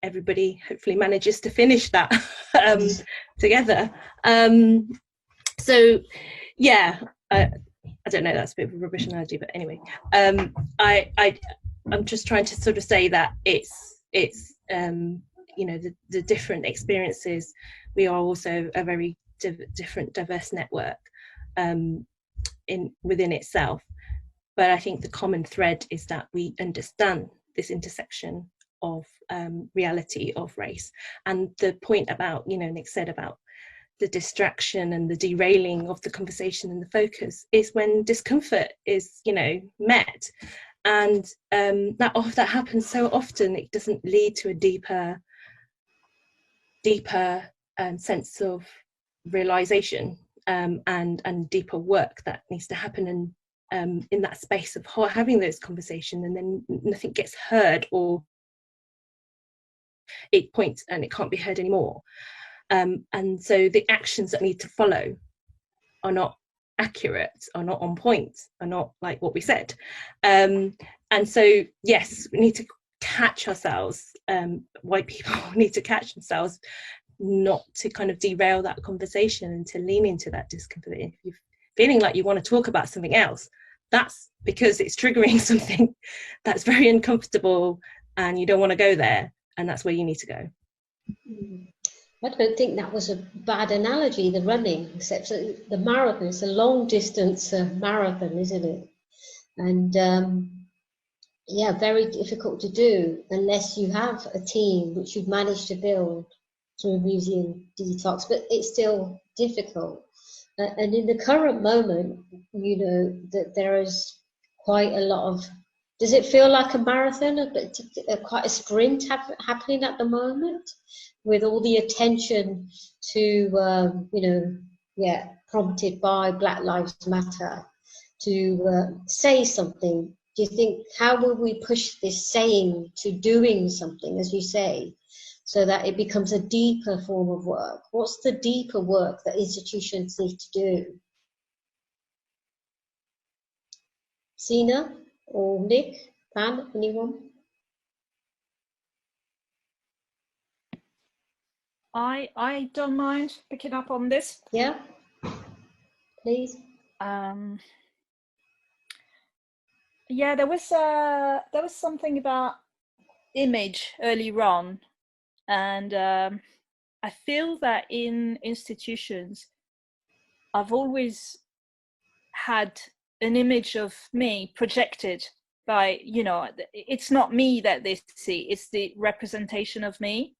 Everybody hopefully manages to finish that together. So yeah, I don't know, that's a bit of a rubbish analogy, but anyway, I'm just trying to sort of say that it's the different experiences. We are also a very different, diverse network within itself. But I think the common thread is that we understand this intersection of reality of race. And the point about, Nick said about the distraction and the derailing of the conversation and the focus is when discomfort is, met. And that happens so often, it doesn't lead to a deeper sense of realization, and deeper work that needs to happen in that space of having those conversations, and then nothing gets heard, or it points and it can't be heard anymore. And so the actions that need to follow are not accurate, are not on point, are not like what we said. And so yes, we need to catch ourselves, white people need to catch themselves, not to kind of derail that conversation and to lean into that discomfort. If you're feeling like you want to talk about something else, that's because it's triggering something that's very uncomfortable and you don't want to go there, and that's where you need to go. I don't think that was a bad analogy, the running, except the marathon. It's a long distance marathon, isn't it? And yeah, very difficult to do unless you have a team, which you've managed to build through Museum Detox, but it's still difficult. And in the current moment, that there is quite a lot of Does it feel like a marathon, quite a sprint happening at the moment, with all the attention to, prompted by Black Lives Matter to say something? Do you think, how will we push this saying to doing something, as you say, so that it becomes a deeper form of work? What's the deeper work that institutions need to do? Sina or Nick, Pan, anyone? I don't mind picking up on this. Yeah, please. Yeah, there was something about image earlier on, and I feel that in institutions I've always had an image of me projected by, it's not me that they see, it's the representation of me,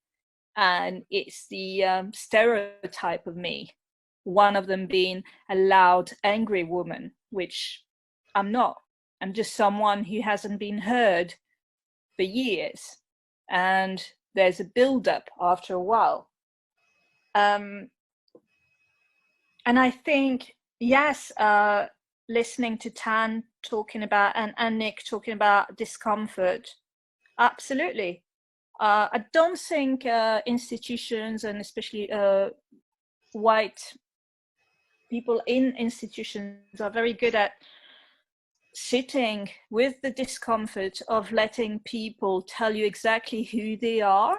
and it's the stereotype of me, one of them being a loud, angry woman, which I'm not. I'm just someone who hasn't been heard for years, and there's a build-up after a while. And I think, yes, listening to Tan talking about, and Nick talking about discomfort, absolutely. I don't think institutions, and especially white people in institutions, are very good at sitting with the discomfort of letting people tell you exactly who they are,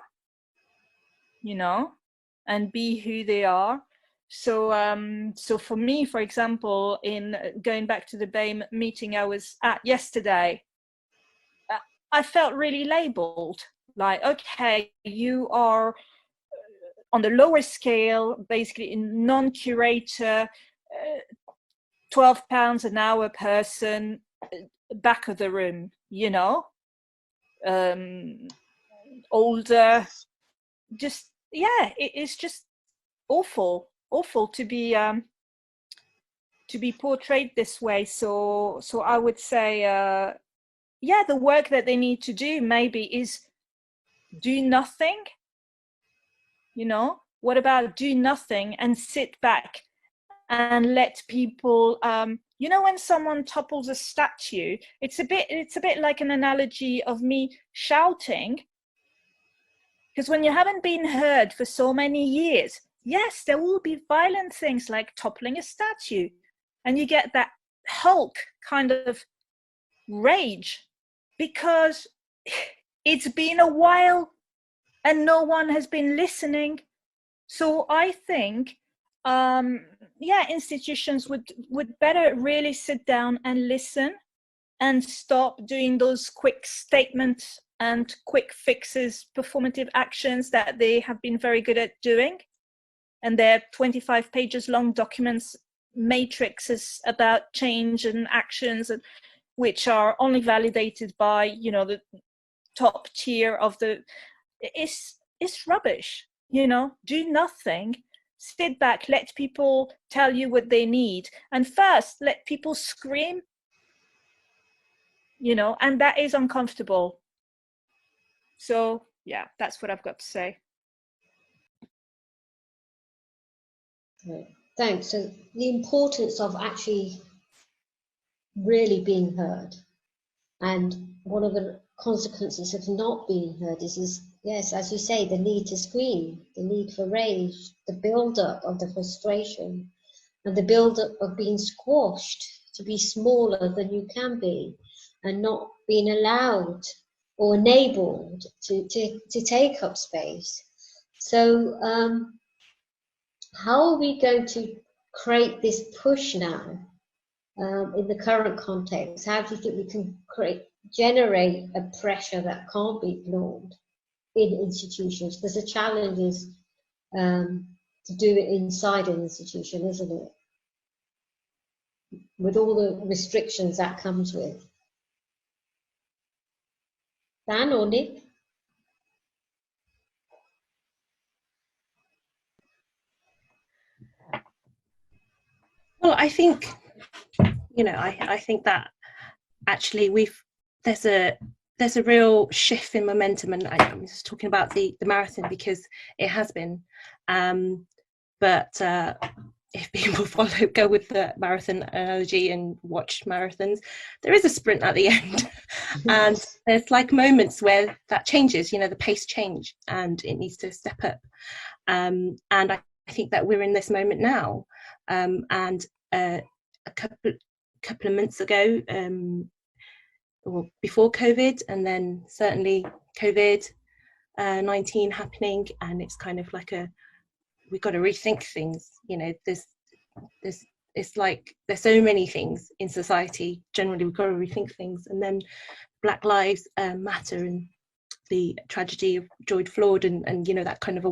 and be who they are. So for me, for example, in going back to the BAME meeting I was at yesterday, I felt really labeled, like, okay, you are on the lower scale, basically in non-curator, £12 an hour person, back of the room, older, just, yeah, it's just awful to be portrayed this way. So I would say, yeah, the work that they need to do maybe is do nothing. What about do nothing and sit back and let people, when someone topples a statue, it's a bit like an analogy of me shouting, because when you haven't been heard for so many years, yes, there will be violent things like toppling a statue, and you get that Hulk kind of rage because it's been a while and no one has been listening. So I think, institutions would better really sit down and listen and stop doing those quick statements and quick fixes, performative actions that they have been very good at doing. And their 25 pages long documents, matrices about change and actions, which are only validated by, the top tier of the, it's rubbish. Do nothing, sit back, let people tell you what they need, and first let people scream, and that is uncomfortable. So yeah, that's what I've got to say. Thanks. So the importance of actually really being heard, and one of the consequences of not being heard is yes, as you say, the need to scream, the need for rage, the build-up of the frustration, and the build-up of being squashed to be smaller than you can be, and not being allowed or enabled to take up space. So how are we going to create this push now in the current context? How do you think we can generate a pressure that can't be ignored in institutions? Because the challenge is to do it inside an institution, isn't it? With all the restrictions that comes with. Dan or Nick? Well, I think, I think that actually we've there's a real shift in momentum, and I'm just talking about the marathon because it has been, but if people go with the marathon analogy and watch marathons, there is a sprint at the end. And there's like moments where that changes, you know, the pace change and it needs to step up. And I think that we're in this moment now. And a couple of months ago, or before COVID, and then certainly COVID-19 happening, and it's kind of like we've got to rethink things. You know, it's like there's so many things in society. Generally, we've got to rethink things, and then Black Lives Matter and the tragedy of George Floyd, and you know, that kind of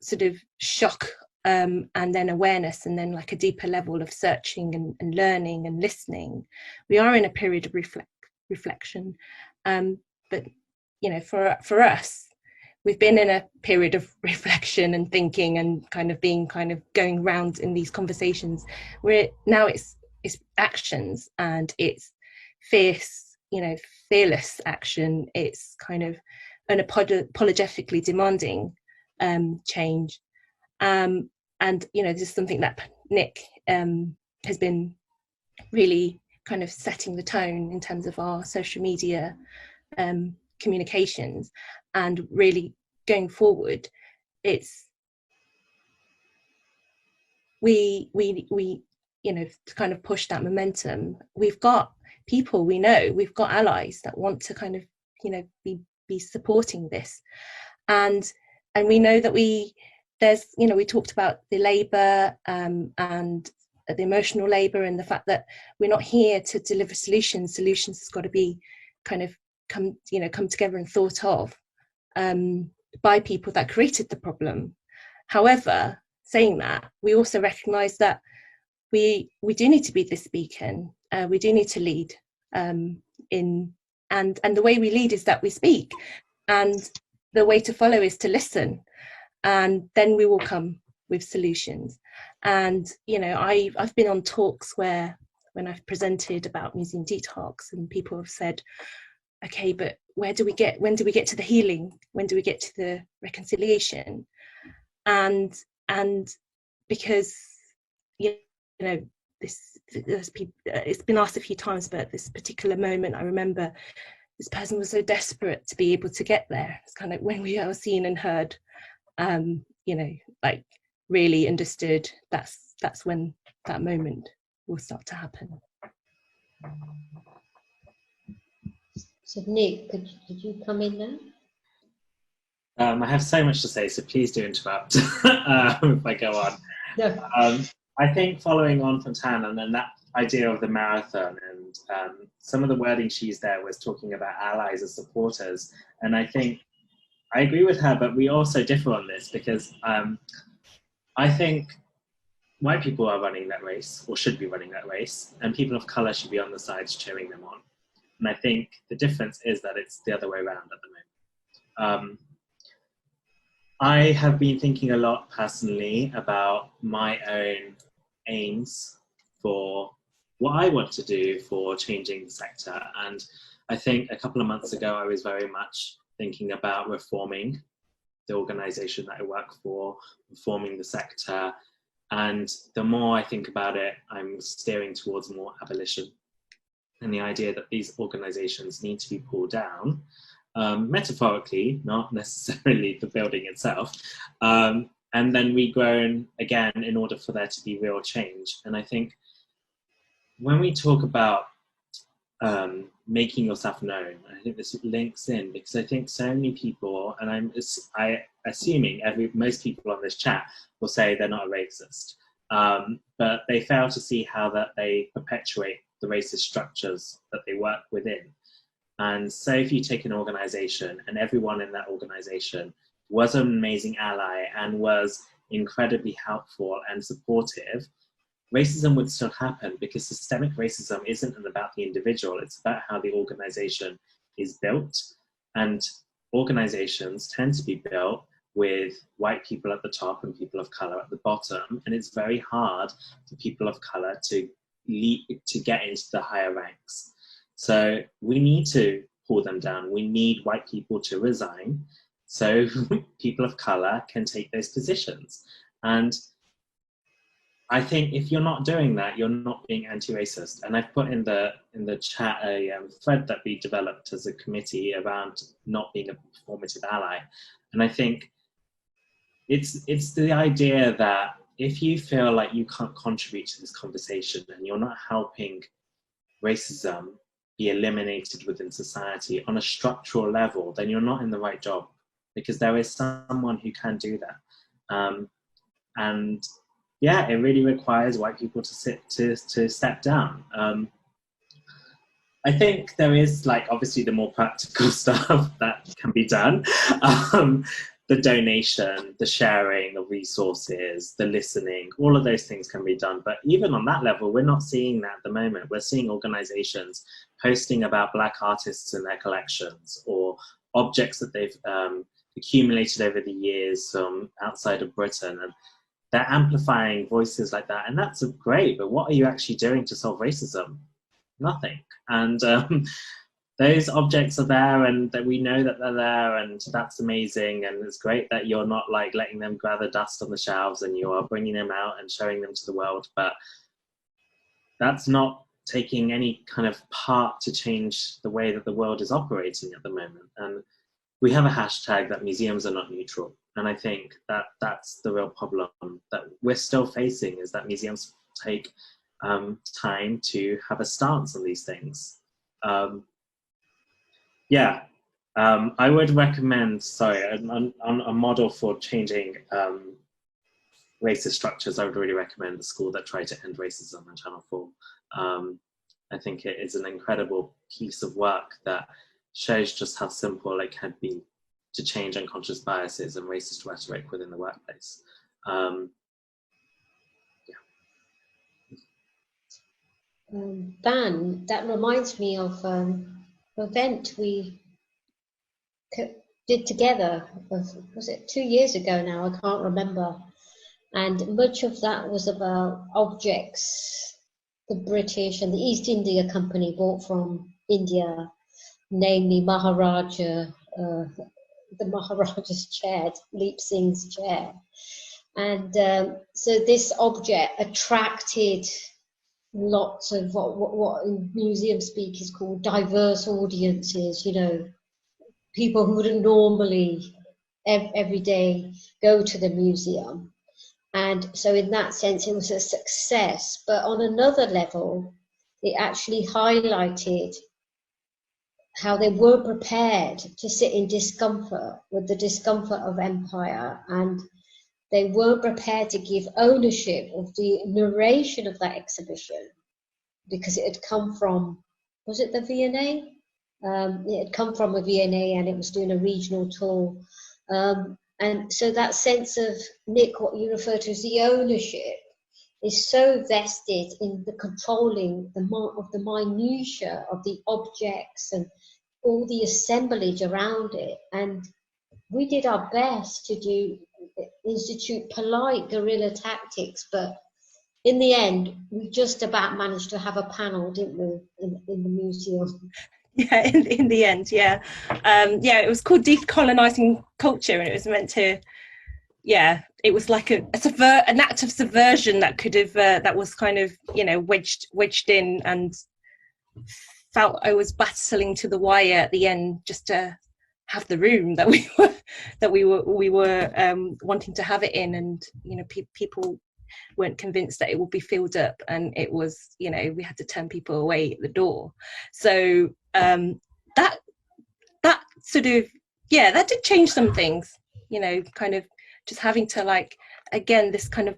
sort of shock, and then awareness, and then like a deeper level of searching and learning and listening. We are in a period of reflection, but you know, for us, we've been in a period of reflection and thinking and kind of going round in these conversations where now it's actions, and it's fearless action. It's kind of unapologetically demanding change. And you know, this is something that Nick has been really kind of setting the tone in terms of our social media communications, and really going forward, it's we you know, to kind of push that momentum. We've got people, we know we've got allies that want to kind of, you know, be supporting this, and we know that there's, you know, we talked about the labour and the emotional labour, and the fact that we're not here to deliver solutions has got to be kind of come together and thought of by people that created the problem. However, saying that, we also recognise that we do need to be this beacon. We do need to lead and the way we lead is that we speak, and the way to follow is to listen, and then we will come with solutions. And you know, I've been on talks where when I've presented about Museum De-tox, and people have said, okay, but when do we get to the healing? When do we get to the reconciliation? And because, you know, it's been asked a few times, but this particular moment, I remember this person was so desperate to be able to get there. It's kind of when we are seen and heard, you know, like really understood, that's when that moment will start to happen. So Nick, could you come in now? I have so much to say, so please do interrupt if I go on. No. I think following on from Tan, and then that idea of the marathon, and some of the wording she used there was talking about allies and supporters, and I think I agree with her, but we also differ on this, because I think white people are running that race, or should be running that race, and people of colour should be on the sides cheering them on. And I think the difference is that it's the other way around at the moment. I have been thinking a lot personally about my own aims for what I want to do for changing the sector. And I think a couple of months ago, I was very much thinking about reforming the organisation that I work for, reforming the sector. And the more I think about it, I'm steering towards more abolition, and the idea that these organisations need to be pulled down, metaphorically, not necessarily the building itself, and then regrown again in order for there to be real change. And I think when we talk about making yourself known, I think this links in, because I think so many people, and I'm assuming most people on this chat will say they're not a racist, but they fail to see how that they perpetuate the racist structures that they work within. And so if you take an organization and everyone in that organization was an amazing ally and was incredibly helpful and supportive, racism would still happen, because systemic racism isn't about the individual, it's about how the organization is built. And organizations tend to be built with white people at the top and people of color at the bottom, and it's very hard for people of color to get into the higher ranks. So we need to pull them down. We need white people to resign so people of color can take those positions. And I think if you're not doing that, you're not being anti-racist. And I've put in the chat a thread that we developed as a committee around not being a performative ally. And I think it's the idea that if you feel like you can't contribute to this conversation and you're not helping racism be eliminated within society on a structural level, then you're not in the right job, because there is someone who can do that. And yeah, it really requires white people to step down. I think there is, like, obviously the more practical stuff that can be done. The donation, the sharing of resources, the listening, all of those things can be done. But even on that level, we're not seeing that at the moment. We're seeing organizations posting about Black artists and their collections, or objects that they've accumulated over the years from outside of Britain. And they're amplifying voices like that. And that's great, but what are you actually doing to solve racism? Nothing. And those objects are there, and that we know that they're there, and that's amazing. And it's great that you're not like letting them gather dust on the shelves, and you are bringing them out and showing them to the world. But that's not taking any kind of part to change the way that the world is operating at the moment. And we have a hashtag that museums are not neutral. And I think that that's the real problem that we're still facing, is that museums take time to have a stance on these things. I would recommend, on a model for changing racist structures, I would really recommend The School That Tried to End Racism on Channel 4. I think it is an incredible piece of work that shows just how simple it can be to change unconscious biases and racist rhetoric within the workplace. Van, that reminds me of an event we did together, was it 2 years ago now? I can't remember. And much of that was about objects the British and the East India Company bought from India, namely the Maharaja's chair, Leap Singh's chair. And so this object attracted lots of what in museum speak is called diverse audiences, you know, people who wouldn't normally every day go to the museum. And so in that sense, it was a success. But on another level, it actually highlighted how they were prepared to sit in discomfort with the discomfort of empire, and they were prepared to give ownership of the narration of that exhibition, because it had come from, was it the V&A? It had come from a V&A, and it was doing a regional tour. And so that sense of, Nick, what you refer to as the ownership, is so vested in the controlling of the minutiae of the objects and all the assemblage around it. And we did our best to institute polite guerrilla tactics, but in the end, we just about managed to have a panel, didn't we, in the museum? Yeah, in the end, yeah. It was called Decolonizing Culture, and it was meant to, it was like an act of subversion that could have, that was kind of, wedged in, and felt I was battling to the wire at the end just to have the room that we were wanting to have it in, and people weren't convinced that it would be filled up, and it was, we had to turn people away at the door. So that sort of, that did change some things, kind of just having to, like, again, this kind of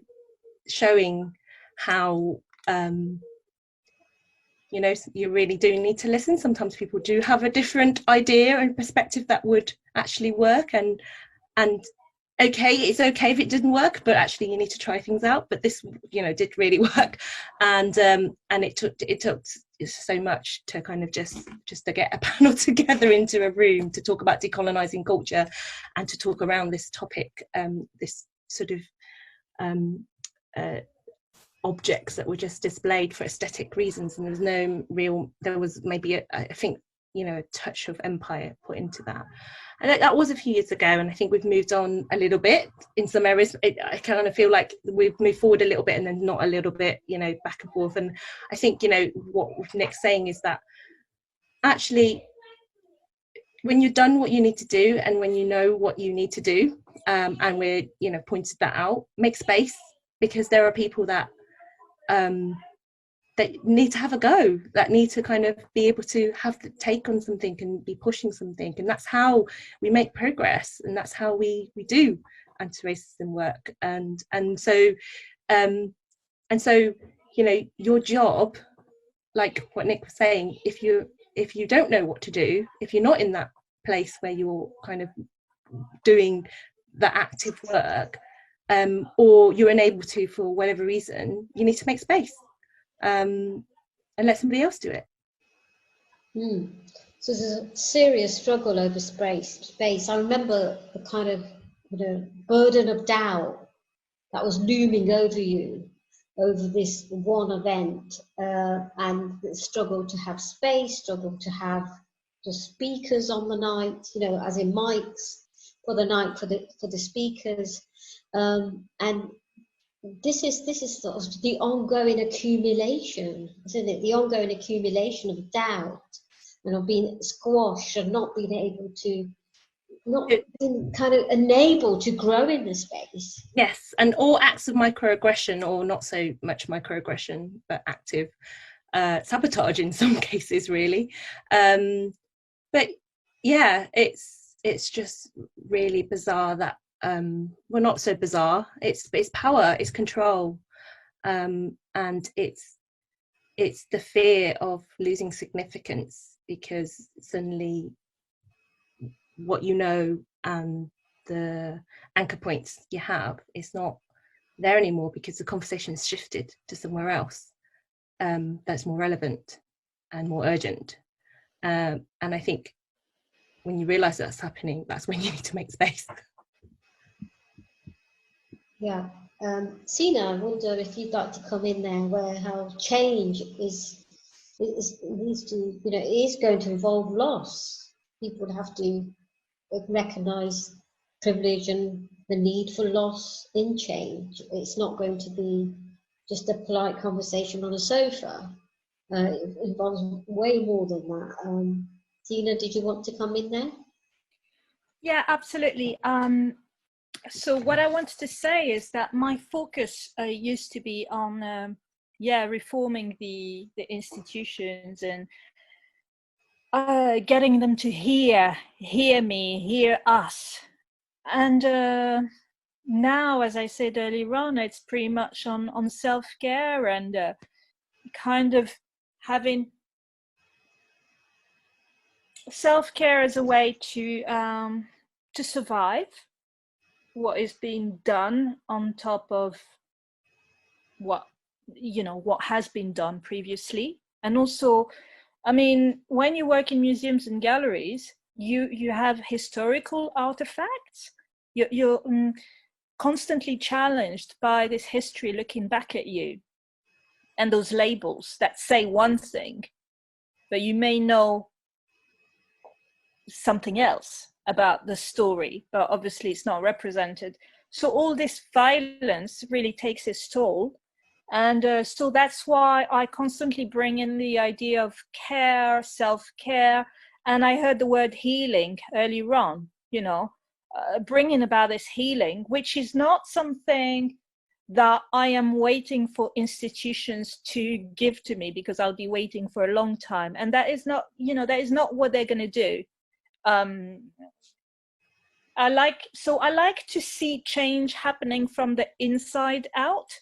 showing how you really do need to listen. Sometimes people do have a different idea and perspective that would actually work, and okay, it's okay if it didn't work, but actually you need to try things out. But this, did really work, and it took so much to kind of just to get a panel together into a room to talk about decolonizing culture, and to talk around this topic, this sort of objects that were just displayed for aesthetic reasons, and there was maybe I think, you know, a touch of empire put into that. And that was a few years ago, and I think we've moved on a little bit in some areas. I kind of feel like we've moved forward a little bit and then not a little bit, you know, back and forth. And I think, you know, what Nick's saying is that actually, when you've done what you need to do, and when you know what you need to do, and we're, you know, pointed that out, make space, because there are people that that need to have a go, that need to kind of be able to have the take on something and be pushing something. And that's how we make progress, and that's how we do anti-racism work. And so you know, your job, like what Nick was saying, if you don't know what to do, if you're not in that place where you're kind of doing the active work, or you're unable to for whatever reason, you need to make space, and let somebody else do it. So there's a serious struggle over space. I remember the kind of, you know, burden of doubt that was looming over you over this one event, and the struggle to have space, struggle to have the speakers on the night, you know, as in mics for the night for the speakers, and this is sort of the ongoing accumulation, isn't it? The ongoing accumulation of doubt and of being squashed and not being able to, not being kind of enabled to grow in the space. Yes, and all acts of microaggression, or not so much microaggression, but active sabotage in some cases, really. But yeah, it's just really bizarre that well, not so bizarre, it's power, it's control, and it's the fear of losing significance, because suddenly what you know and the anchor points you have is not there anymore, because the conversation has shifted to somewhere else that's more relevant and more urgent, and I think when you realize that's happening, that's when you need to make space. Yeah. Sina, I wonder if you'd like to come in there, where how change is needs to, you know, it is going to involve loss. People have to recognize privilege and the need for loss in change. It's not going to be just a polite conversation on a sofa. It involves way more than that. Tina, did you want to come in there? Yeah, absolutely. So what I wanted to say is that my focus used to be on reforming the institutions and getting them to hear me, hear us. And now, as I said earlier on, it's pretty much on self-care and kind of having self-care as a way to survive what is being done on top of what has been done previously. And also, I mean, when you work in museums and galleries, you have historical artifacts. You're constantly challenged by this history looking back at you, and those labels that say one thing, but you may know something else about the story, but obviously it's not represented. So all this violence really takes its toll. And so that's why I constantly bring in the idea of care, self-care. And I heard the word healing earlier on, you know, bringing about this healing, which is not something that I am waiting for institutions to give to me, because I'll be waiting for a long time. And that is not, you know, that is not what they're going to do. I like to see change happening from the inside out.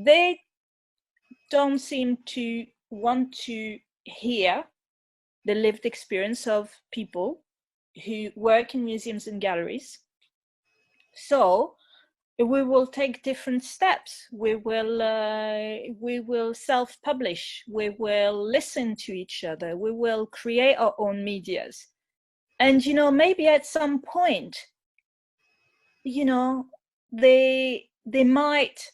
They don't seem to want to hear the lived experience of people who work in museums and galleries. So we will take different steps. We will self-publish. We will listen to each other. We will create our own medias. And, you know, maybe at some point, you know, they might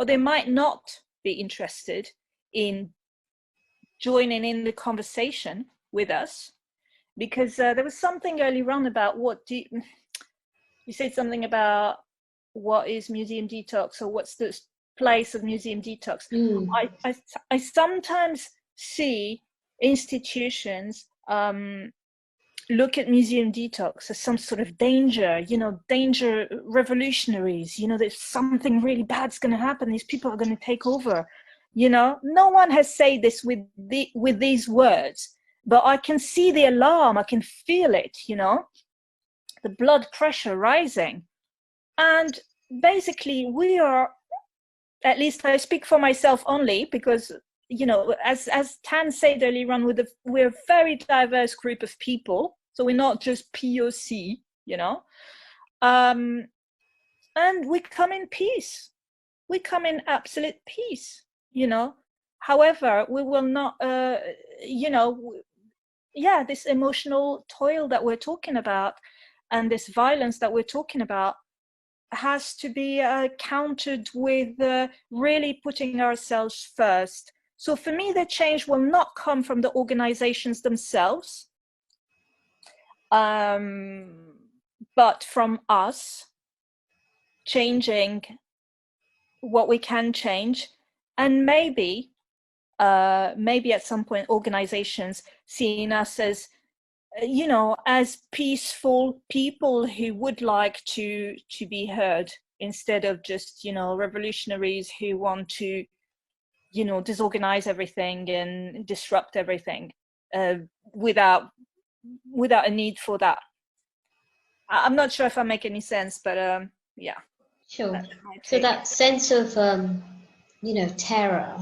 or they might not be interested in joining in the conversation with us, because there was something earlier on about you said something about what is Museum Detox, or what's the place of Museum Detox. I sometimes see institutions look at Museum Detox as some sort of danger, danger revolutionaries, there's something really bad's going to happen, these people are going to take over. No one has said this with these words, but I can see the alarm, I can feel it, the blood pressure rising. And basically we are, at least I speak for myself only, because as Thanh said earlier on, we're a very diverse group of people, so we're not just POC, and we come in peace, we come in absolute peace, however we will not this emotional toil that we're talking about and this violence that we're talking about has to be countered with really putting ourselves first. So for me, the change will not come from the organizations themselves, but from us changing what we can change, and maybe at some point organizations seeing us as as peaceful people who would like to be heard, instead of just revolutionaries who want to disorganize everything and disrupt everything without a need for that. I'm not sure if I make any sense, but yeah. Sure. So that sense of terror,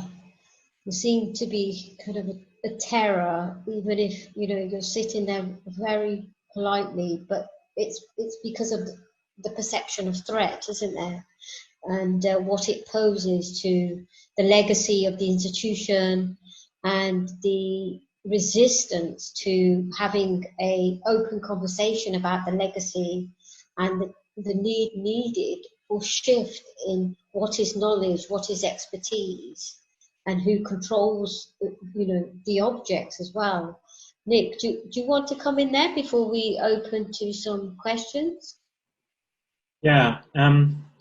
there seems to be kind of a terror, even if you're sitting there very politely, but it's because of the perception of threat, isn't there? And what it poses to the legacy of the institution, and the resistance to having a open conversation about the legacy, and the needed for shift in what is knowledge, what is expertise, and who controls the objects as well. Nick, do you want to come in there before we open to some questions? Yeah,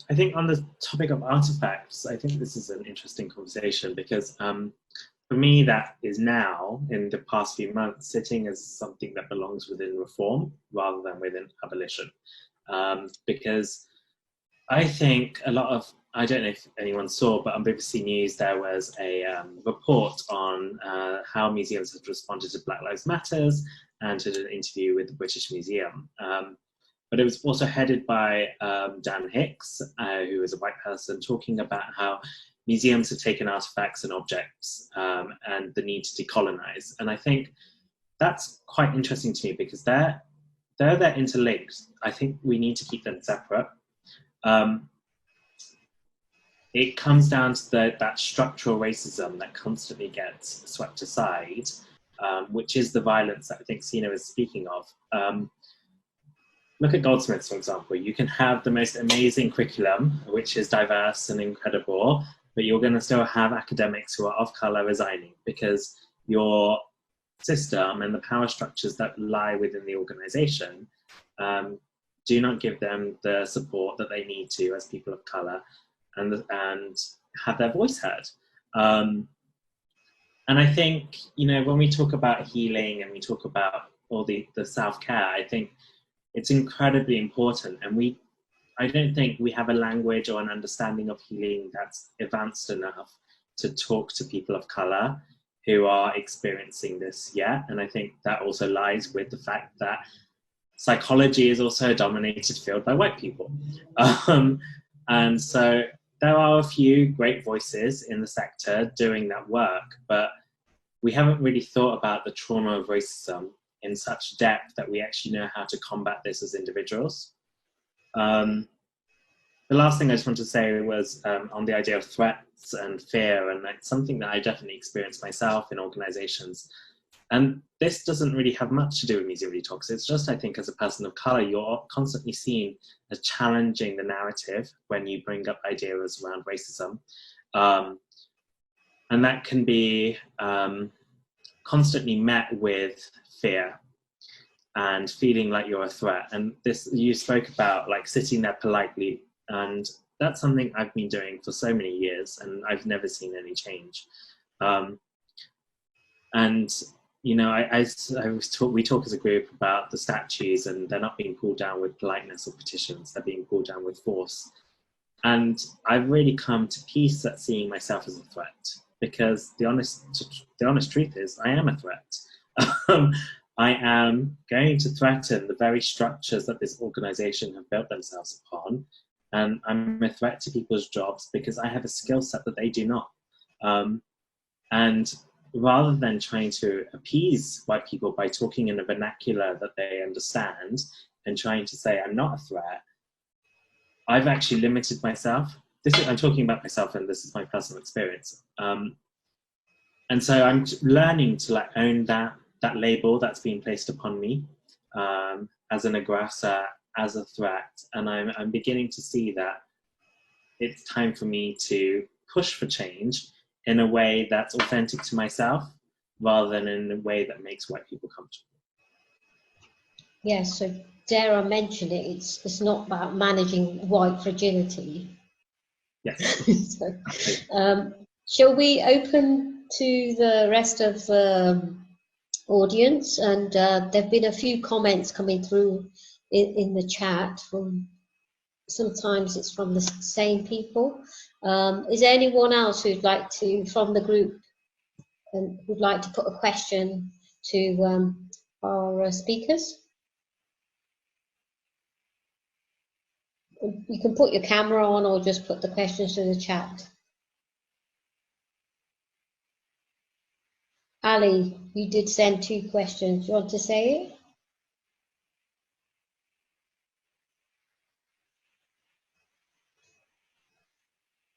I think on the topic of artifacts, I think this is an interesting conversation, because for me, that is now, in the past few months, sitting as something that belongs within reform rather than within abolition. Because I think a lot of, I don't know if anyone saw, but on BBC News there was a report on how museums have responded to Black Lives Matters, and did an interview with the British Museum. But it was also headed by Dan Hicks, who is a white person, talking about how museums have taken artifacts and objects and the need to decolonize. And I think that's quite interesting to me, because they're interlinked. I think we need to keep them separate. It comes down to that structural racism that constantly gets swept aside, which is the violence that I think Sina is speaking of. Look at Goldsmiths, for example. You can have the most amazing curriculum, which is diverse and incredible, but you're going to still have academics who are of colour resigning, because your system and the power structures that lie within the organisation do not give them the support that they need to as people of colour, and have their voice heard. And I think, when we talk about healing and we talk about all the self-care, I think it's incredibly important. And I don't think we have a language or an understanding of healing that's advanced enough to talk to people of colour who are experiencing this yet. And I think that also lies with the fact that psychology is also a dominated field by white people. And so there are a few great voices in the sector doing that work, but we haven't really thought about the trauma of racism in such depth that we actually know how to combat this as individuals. The last thing I just want to say was on the idea of threats and fear, and it's something that I definitely experienced myself in organizations. And this doesn't really have much to do with Museum De-tox. It's just, I think, as a person of colour, you're constantly seen as challenging the narrative when you bring up ideas around racism. And that can be constantly met with fear and feeling like you're a threat. And this, you spoke about like sitting there politely, and that's something I've been doing for so many years, and I've never seen any change. And you know, we talk as a group about the statues, and they're not being pulled down with politeness or petitions, they're being pulled down with force. And I've really come to peace at seeing myself as a threat, because the honest truth is I am a threat. I am going to threaten the very structures that this organization have built themselves upon. And I'm a threat to people's jobs because I have a skill set that they do not. And rather than trying to appease white people by talking in a vernacular that they understand and trying to say I'm not a threat, I've actually limited myself. I'm talking about myself, and this is my personal experience. And so I'm learning to like own that label that's being placed upon me as an aggressor, as a threat. And I'm beginning to see that it's time for me to push for change in a way that's authentic to myself, rather than in a way that makes white people comfortable. Yes, so dare I mention it, it's not about managing white fragility. Yes. So, shall we open to the rest of the audience? And there have been a few comments coming through in the chat from, sometimes it's from the same people. Is there anyone else who'd like to, from the group, and would like to put a question to our speakers? You can put your camera on or just put the questions to the chat. Ali, you did send 2 questions. Do you want to say it?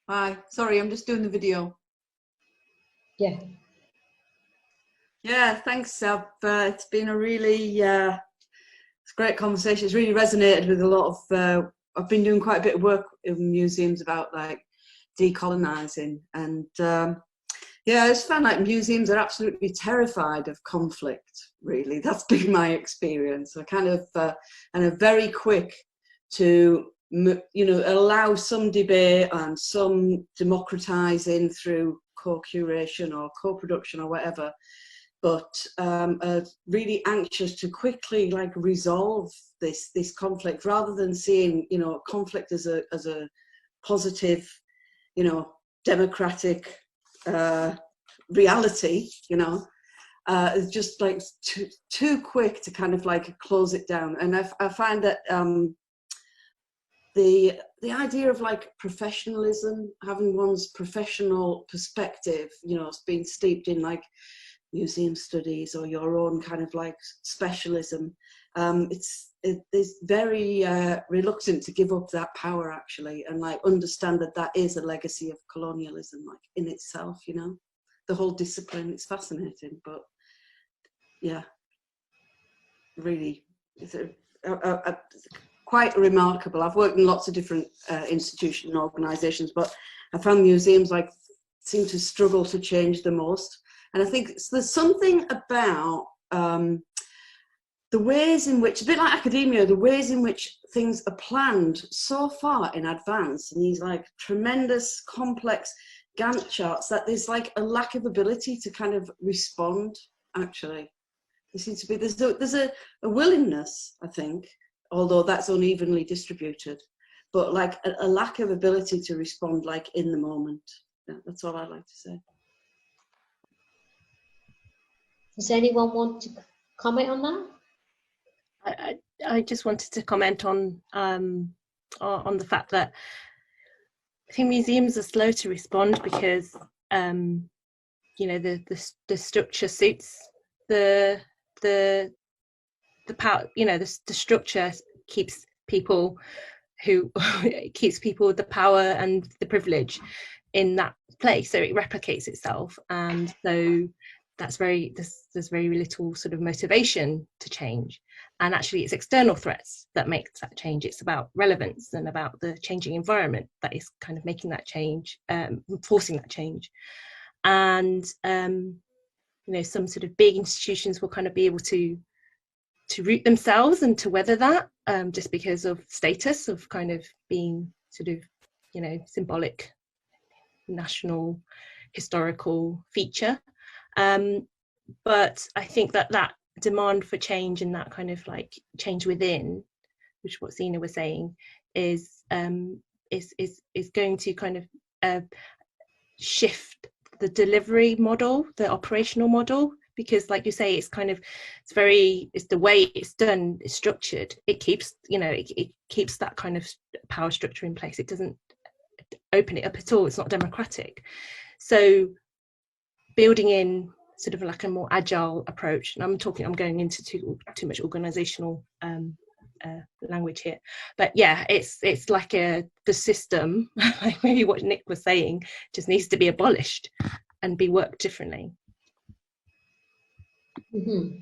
Hi, sorry, I'm just doing the video. Yeah. Yeah, thanks, Seb. It's been a really it's a great conversation. It's really resonated with a lot of, I've been doing quite a bit of work in museums about like decolonizing, and yeah, I just found like museums are absolutely terrified of conflict, really. That's been my experience. I kind of, and are very quick to, you know, allow some debate and some democratizing through co-curation or co-production or whatever, but are really anxious to quickly like resolve this conflict, rather than seeing, you know, conflict as a positive, you know, democratic reality. You know, it's just like too quick to kind of like close it down. And I find that the idea of like professionalism, having one's professional perspective, you know, being steeped in like museum studies or your own kind of like specialism, it's very reluctant to give up that power, actually, and like understand that that is a legacy of colonialism, like in itself. You know, the whole discipline, it's fascinating. But yeah, really, it's quite remarkable. I've worked in lots of different institutions and organizations, but I found museums like seem to struggle to change the most. And I think there's something about the ways in which, a bit like academia, the ways in which things are planned so far in advance, and these like tremendous complex Gantt charts, that there's like a lack of ability to kind of respond, actually. There seems to be, there's a willingness, I think, although that's unevenly distributed, but like a lack of ability to respond like in the moment. Yeah, that's all I'd like to say. Does anyone want to comment on that? I just wanted to comment on the fact that I think museums are slow to respond because you know, the structure suits the power. You know, the structure keeps people with the power and the privilege in that place, so it replicates itself, and so there's very little sort of motivation to change. And actually it's external threats that make that change. It's about relevance and about the changing environment that is kind of making that change, forcing that change. And you know, some sort of big institutions will kind of be able to root themselves and to weather that, just because of status of kind of being sort of, you know, symbolic national historical feature. But I think that demand for change and that kind of like change within, which is what Sina was saying, is going to kind of shift the delivery model, the operational model, because like you say, it's kind of, it's the way it's done, it's structured. It keeps, you know, it keeps that kind of power structure in place. It doesn't open it up at all. It's not democratic. So building in sort of like a more agile approach, and I'm going into too much organizational language here, but yeah, it's like the system, like maybe what Nick was saying, just needs to be abolished and be worked differently. Mm-hmm.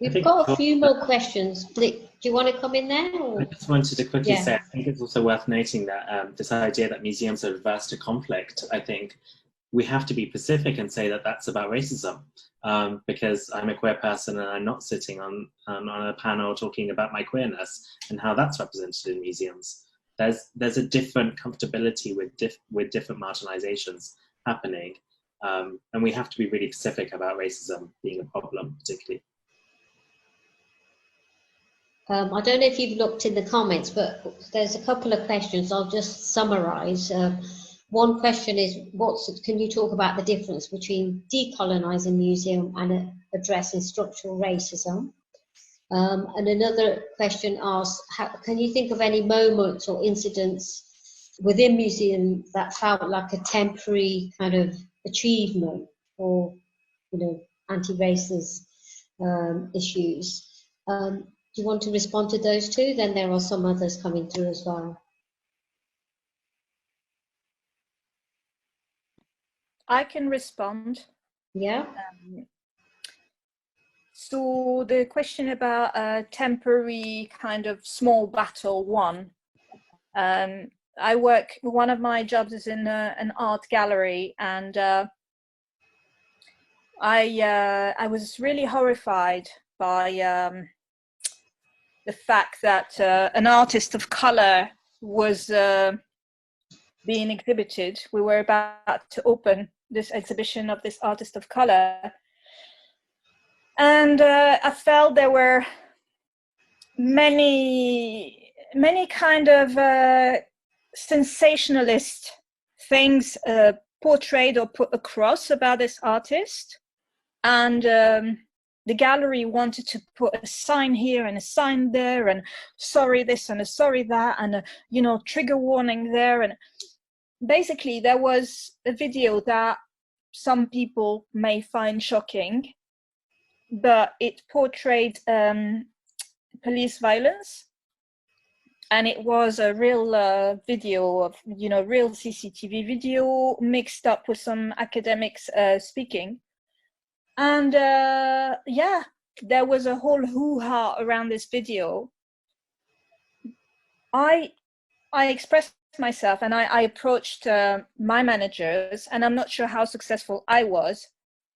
We've got a few more questions. Nick, do you want to come in there? Or? I just wanted to quickly Yeah. say, I think it's also worth noting that this idea that museums are adverse to conflict, I think we have to be specific and say that that's about racism, because I'm a queer person and I'm not sitting on a panel talking about my queerness and how that's represented in museums. There's a different comfortability with different marginalizations happening, and we have to be really specific about racism being a problem, particularly. I don't know if you've looked in the comments, but there's a couple of questions. I'll just summarize. One question is, can you talk about the difference between decolonizing museum and addressing structural racism? And another question asks, can you think of any moments or incidents within museum that felt like a temporary kind of achievement for, you know, anti-racist issues? Do you want to respond to those two? Then there are some others coming through as well. I can respond. Yeah. So the question about a temporary kind of small battle won. One of my jobs is in an art gallery, and I was really horrified by the fact that an artist of color was being exhibited. We were about to open this exhibition of this artist of color, and I felt there were many kind of sensationalist things portrayed or put across about this artist, and the gallery wanted to put a sign here and a sign there, and sorry this and a sorry that, and you know, trigger warning there. And basically there was a video that some people may find shocking, but it portrayed police violence, and it was a real video of, you know, real CCTV video mixed up with some academics speaking. And yeah, there was a whole hoo-ha around this video. I expressed myself, and I approached my managers, and I'm not sure how successful I was,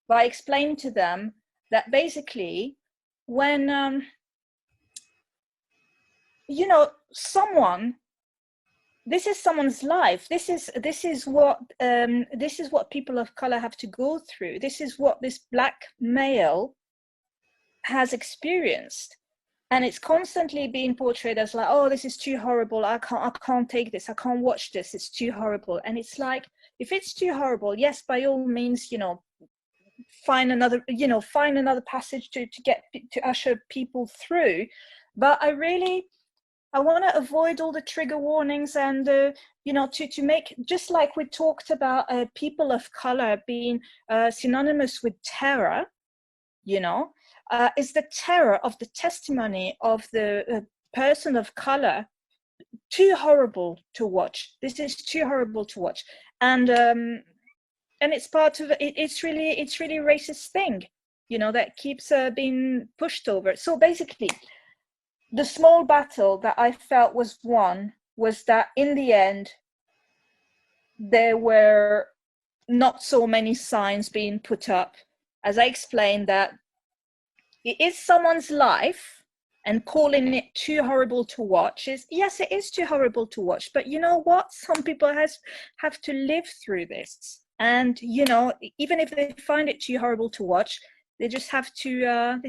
but I explained to them that basically when you know, this is someone's life. This is what people of color have to go through. This is what this black male has experienced, and it's constantly being portrayed as like, oh, this is too horrible. I can't take this. I can't watch this. It's too horrible. And it's like, if it's too horrible, yes, by all means, you know, find another passage to usher people through. But I want to avoid all the trigger warnings, and you know, to make, just like we talked about people of color being synonymous with terror, you know, is the terror of the testimony of the person of color too horrible to watch? This is too horrible to watch. And it's part of it. It's really a racist thing, you know, that keeps being pushed over. So basically, the small battle that I felt was won was that in the end, there were not so many signs being put up. As I explained, that it is someone's life, and calling it too horrible to watch is, yes, it is too horrible to watch, but you know what? Some people have to live through this. And, you know, even if they find it too horrible to watch, they just have to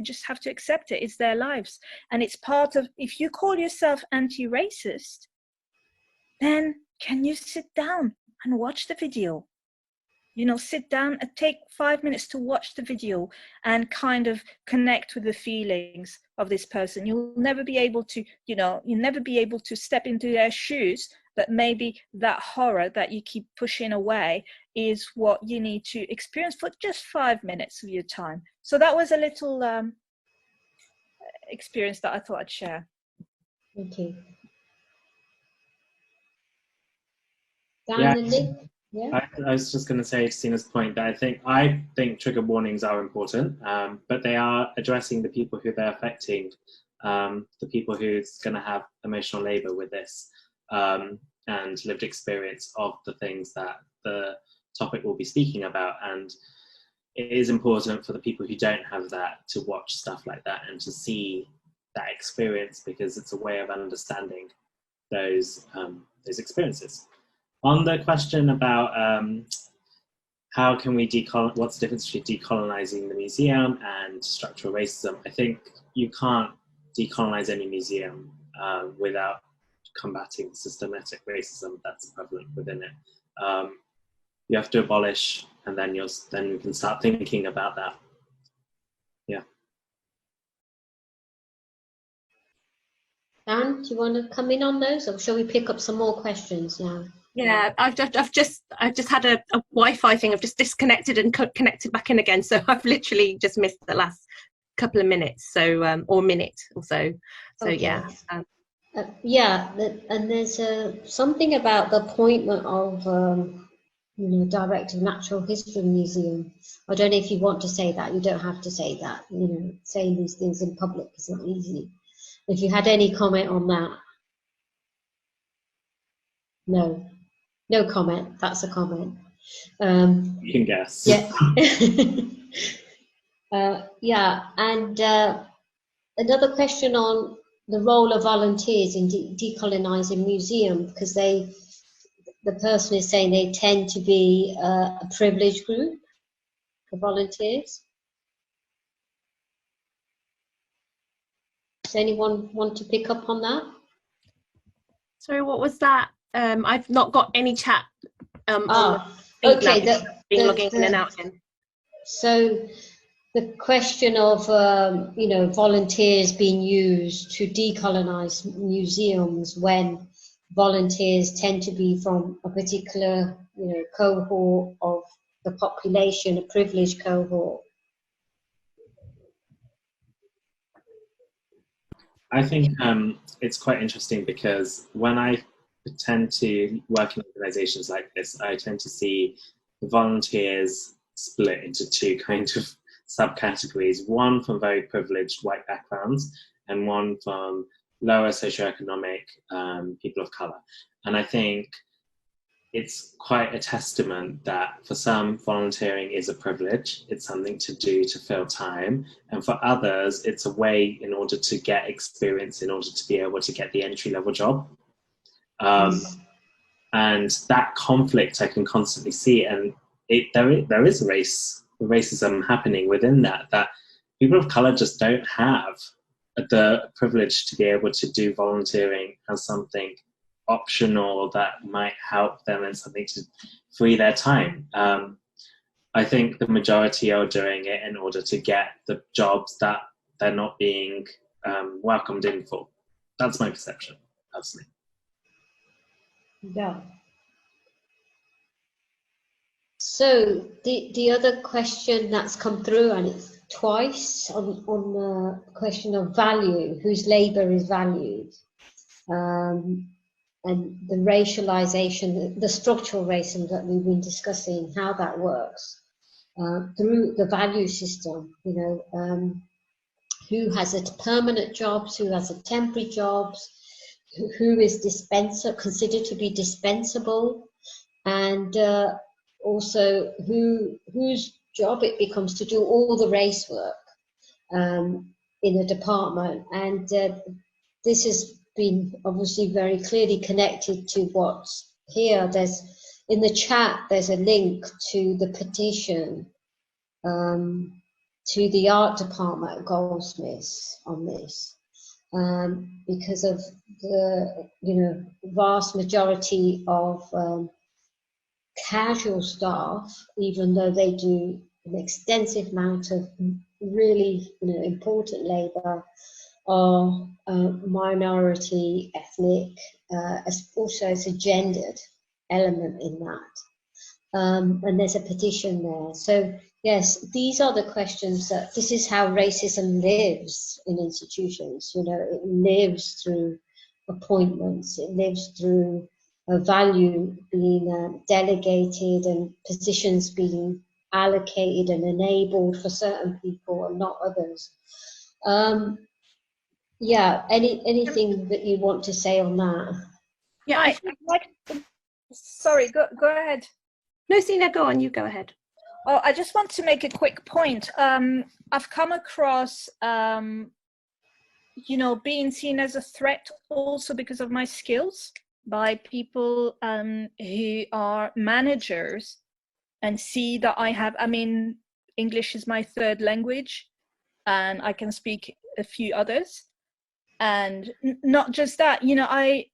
accept it. It's their lives. And it's part of, if you call yourself anti-racist, then can you sit down and watch the video? You know, sit down and take 5 minutes to watch the video and kind of connect with the feelings of this person. You'll never be able to, you know, you'll never be able to step into their shoes, but maybe that horror that you keep pushing away is what you need to experience for just 5 minutes of your time. So that was a little experience that I thought I'd share. Thank you. Dan and Nick? Yeah. I was just going to say to Sina's point that I think trigger warnings are important, but they are addressing the people who they're affecting, the people who's going to have emotional labour with this, and lived experience of the things that the topic will be speaking about. And it is important for the people who don't have that to watch stuff like that and to see that experience, because it's a way of understanding those experiences. On the question about how can we what's the difference between decolonizing the museum and structural racism, I think you can't decolonize any museum without combating systematic racism that's prevalent within it. You have to abolish, and then you can start thinking about that. Yeah. Dan, do you want to come in on those, or shall we pick up some more questions now? Yeah, I've just had a Wi-Fi thing. I've just disconnected and connected back in again, so I've literally just missed the last couple of minutes, so or minute or so. So okay. Yeah. And there's something about the appointment of Director of Natural History Museum. I don't know if you want to say that. You don't have to say that. You know, saying these things in public is not easy. If you had any comment on that. No comment. That's a comment. You can guess. Yeah. Yeah. And another question on the role of volunteers in decolonizing museum, because the person is saying they tend to be a privileged group, the volunteers. Does anyone want to pick up on that? Sorry, what was that? I've not got any chat. Okay. Logging in and out again. So the question of volunteers being used to decolonize museums, when volunteers tend to be from a particular cohort of the population, a privileged cohort. I think it's quite interesting, because when I tend to work in organizations like this, I tend to see the volunteers split into two kinds of subcategories, one from very privileged white backgrounds and one from lower socioeconomic people of color. And I think it's quite a testament that for some, volunteering is a privilege. It's something to do to fill time. And for others, it's a way in order to get experience, in order to be able to get the entry-level job. And that conflict I can constantly see. And there is racism happening within that people of color just don't have the privilege to be able to do volunteering as something optional that might help them and something to free their time. I think the majority are doing it in order to get the jobs that they're not being welcomed in for. That's my perception, personally. Yeah. So the other question that's come through, and it's twice on the question of value, whose labour is valued. the racialization, the structural racism that we've been discussing, how that works through the value system, you know, who has a permanent jobs, who has a temporary jobs, who is considered to be dispensable, and also whose job it becomes to do all the race work in a department. And this has been obviously very clearly connected to what's here. There's in the chat, there's a link to the petition to the art department at Goldsmiths on this, because of the, you know, vast majority of casual staff, even though they do an extensive amount of really, you know, important labour, are minority, ethnic, also it's a gendered element in that. And there's a petition there. So yes, these are the questions that, this is how racism lives in institutions. You know, it lives through appointments, it lives through a value being delegated and positions being allocated and enabled for certain people and not others. Yeah, anything that you want to say on that? Yeah, sorry, go ahead. No, Sina, go on, you go ahead. Oh, I just want to make a quick point. I've come across, you know, being seen as a threat also because of my skills by people who are managers and see that I have, I mean, English is my third language and I can speak a few others. And not just that, you know, I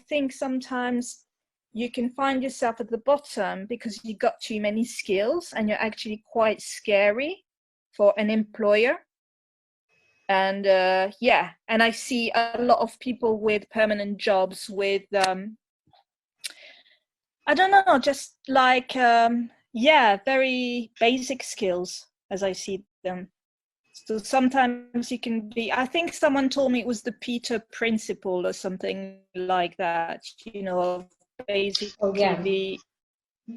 think sometimes you can find yourself at the bottom because you got too many skills and you're actually quite scary for an employer. And and I see a lot of people with permanent jobs with, I don't know, just like, very basic skills as I see them. So sometimes you can be, I think someone told me it was the Peter principle or something like that, you know, basically the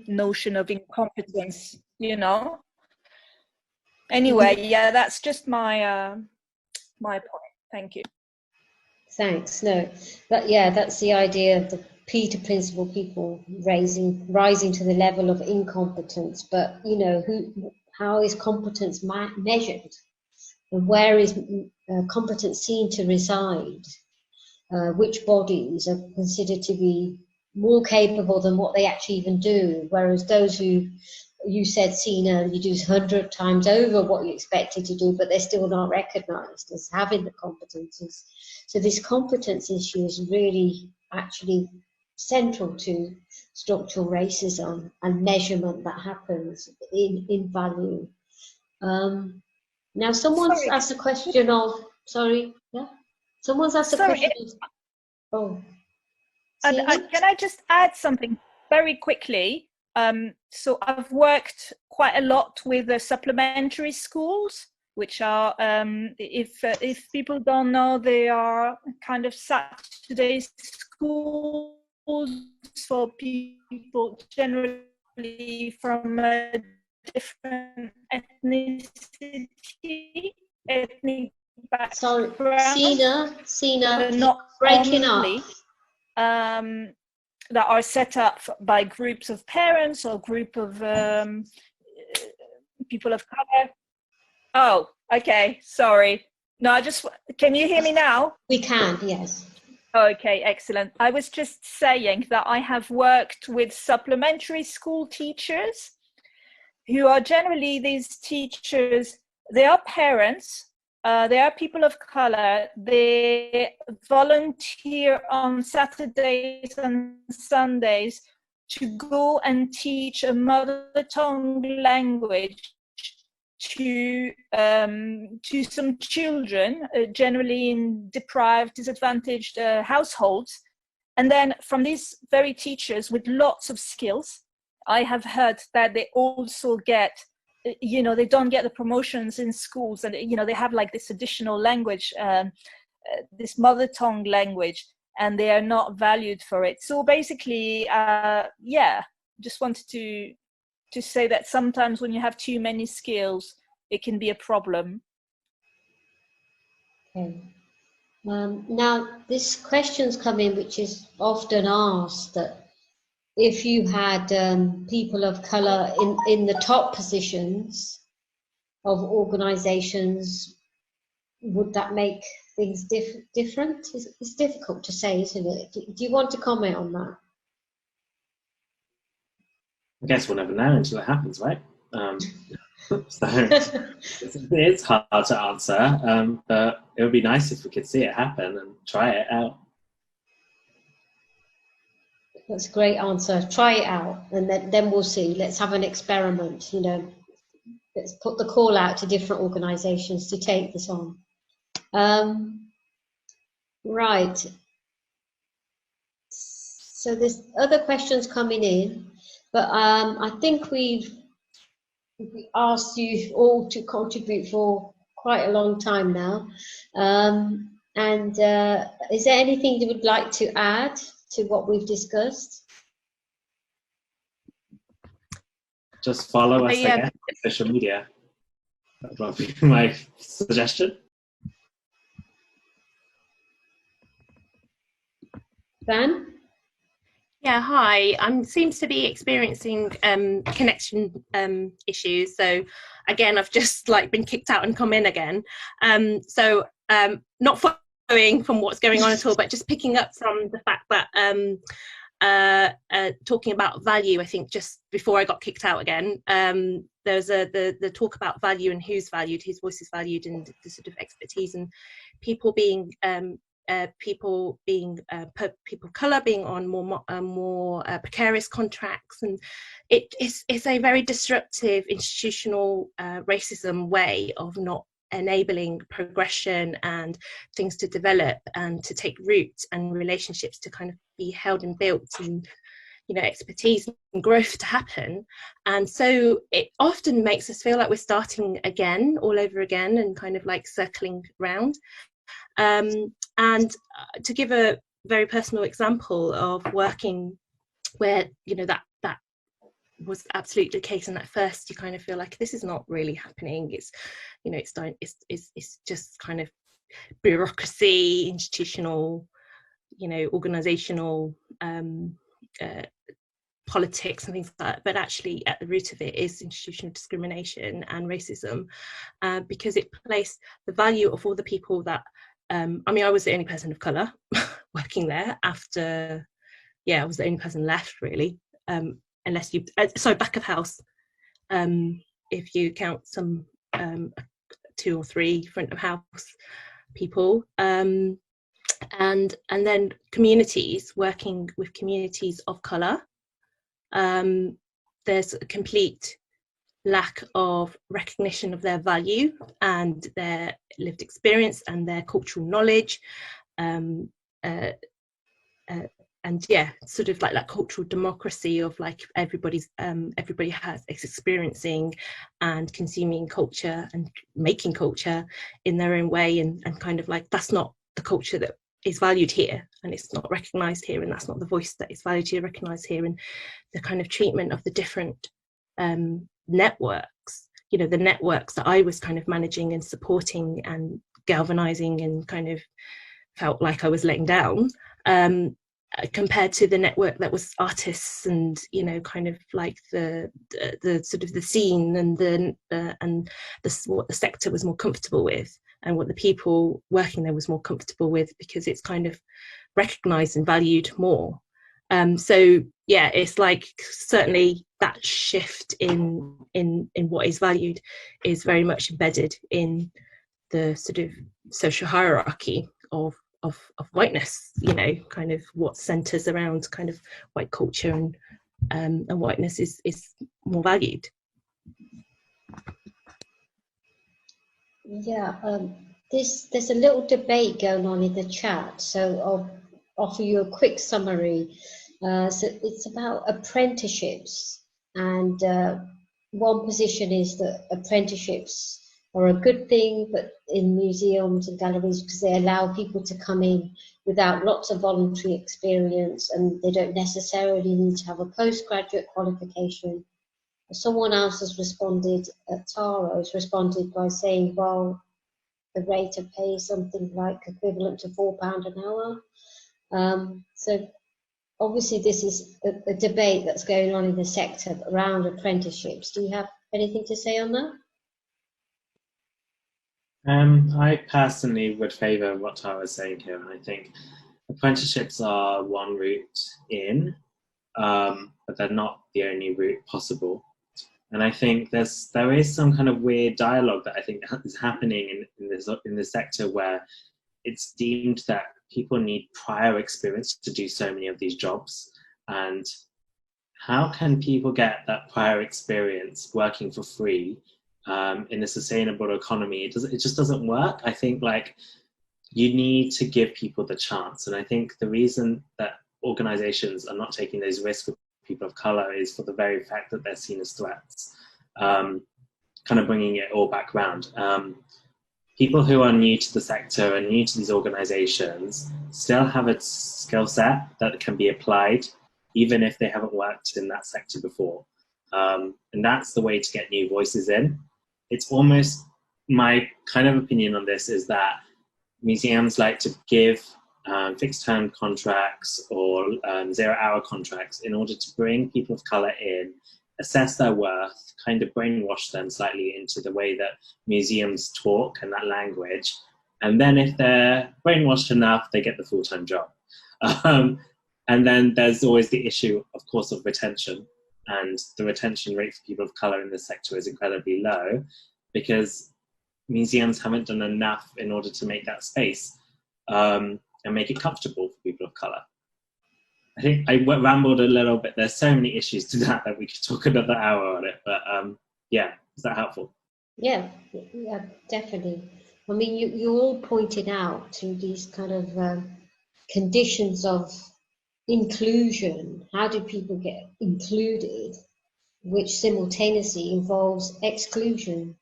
notion of incompetence, you know. Anyway, yeah, that's just my my point. Thank you. Thanks. No, but yeah, that's the idea of the Peter principle, people rising to the level of incompetence. But you know, how is competence measured? And where is competence seen to reside? Which bodies are considered to be more capable than what they actually even do? Whereas those who, you said, Sina, you do 100 times over what you expected to do, but they're still not recognised as having the competences. So this competence issue is really actually central to structural racism and measurement that happens in value. Now, someone's asked a question of, someone's asked a question of, can I just add something very quickly? So I've worked quite a lot with supplementary schools, which are, if people don't know, they are kind of Saturday schools for people generally from a different ethnic background. Sorry, Sina, not breaking only, up. That are set up by groups of parents or group of people of color. Oh, okay, sorry. No, can you hear me now? We can, yes. Okay, excellent. I was just saying that I have worked with supplementary school teachers who are generally, these teachers, they are parents, they are people of color, they volunteer on Saturdays and Sundays to go and teach a mother tongue language to some children, generally in deprived, disadvantaged households. And then from these very teachers with lots of skills, I have heard that they also get, you know, they don't get the promotions in schools, and you know, they have like this additional language this mother tongue language, and they are not valued for it. So basically, just wanted to say that sometimes when you have too many skills, it can be a problem. Okay. Now, this question's come in, which is often asked, that if you had people of colour in the top positions of organisations, would that make things different? It's difficult to say, isn't it? Do you want to comment on that? I guess we'll never know until it happens, right? So it's hard to answer, but it would be nice if we could see it happen and try it out. That's a great answer. Try it out, and then we'll see. Let's have an experiment. Let's put the call out to different organisations to take this on. Right. So there's other questions coming in, but I think we asked you all to contribute for quite a long time now. And is there anything you would like to add to what we've discussed? Just follow us, I guess, on social media. That would be my suggestion. Van? Yeah, hi. Seems to be experiencing connection issues. So again, I've just been kicked out and come in again. So not following from what's going on at all, but just picking up from the fact that talking about value, I think just before I got kicked out again, there's the talk about value and who's valued, whose voice is valued, and the sort of expertise, and people of colour being on more precarious contracts, and it's a very disruptive institutional racism way of not enabling progression and things to develop and to take root, and relationships to kind of be held and built, and expertise and growth to happen. And so it often makes us feel like we're starting again, all over again, and kind of circling round. And to give a very personal example of working where that was absolutely the case, and at first you kind of feel like this is not really happening. It's it's just kind of bureaucracy, institutional, organizational politics and things like that, but actually at the root of it is institutional discrimination and racism, because it placed the value of all the people that I was the only person of colour working there after, I was the only person left really, unless you, back of house, if you count some 2 or 3 front of house people, and then communities, working with communities of colour. There's a complete lack of recognition of their value and their lived experience and their cultural knowledge, and sort of that cultural democracy of everybody is experiencing and consuming culture and making culture in their own way, and kind of that's not the culture that is valued here, and it's not recognised here, and that's not the voice that is valued here, recognised here. And the kind of treatment of the different networks, the networks that I was kind of managing and supporting and galvanising, and kind of felt like I was letting down, compared to the network that was artists and kind of the sort of the scene and what the sector was more comfortable with, and what the people working there was more comfortable with, because it's kind of recognised and valued more. So yeah, it's certainly that shift in what is valued is very much embedded in the sort of social hierarchy of whiteness, kind of what centers around kind of white culture, and whiteness is more valued. Yeah, there's a little debate going on in the chat, so I'll offer you a quick summary. So it's about apprenticeships, and one position is that apprenticeships are a good thing, but in museums and galleries, because they allow people to come in without lots of voluntary experience, and they don't necessarily need to have a postgraduate qualification. Someone else has responded, Tara has responded by saying, well, the rate of pay is something like equivalent to £4 an hour. So obviously this is a debate that's going on in the sector around apprenticeships. Do you have anything to say on that? I personally would favour what Tara was saying here, and I think apprenticeships are one route in, but they're not the only route possible. And I think there is some kind of weird dialogue that I think is happening in this sector, where it's deemed that people need prior experience to do so many of these jobs. And how can people get that prior experience working for free in a sustainable economy? It just doesn't work. I think like you need to give people the chance. And I think the reason that organizations are not taking those risks with people of color is for the very fact that they're seen as threats. Kind of bringing it all back around. People who are new to the sector and new to these organizations still have a skill set that can be applied, even if they haven't worked in that sector before. And that's the way to get new voices in. It's almost, my kind of opinion on this is that museums like to give fixed-term contracts or zero-hour contracts in order to bring people of color in, assess their worth, kind of brainwash them slightly into the way that museums talk and that language. And then if they're brainwashed enough, they get the full-time job. And then there's always the issue, of course, of retention. And the retention rate for people of color in this sector is incredibly low because museums haven't done enough in order to make that space and make it comfortable for people of color. I think I rambled a little bit. There's so many issues to that we could talk another hour on it. But yeah, is that helpful? Yeah, definitely. I mean, you all pointed out to these kind of conditions of inclusion. How do people get included, which simultaneously involves exclusion?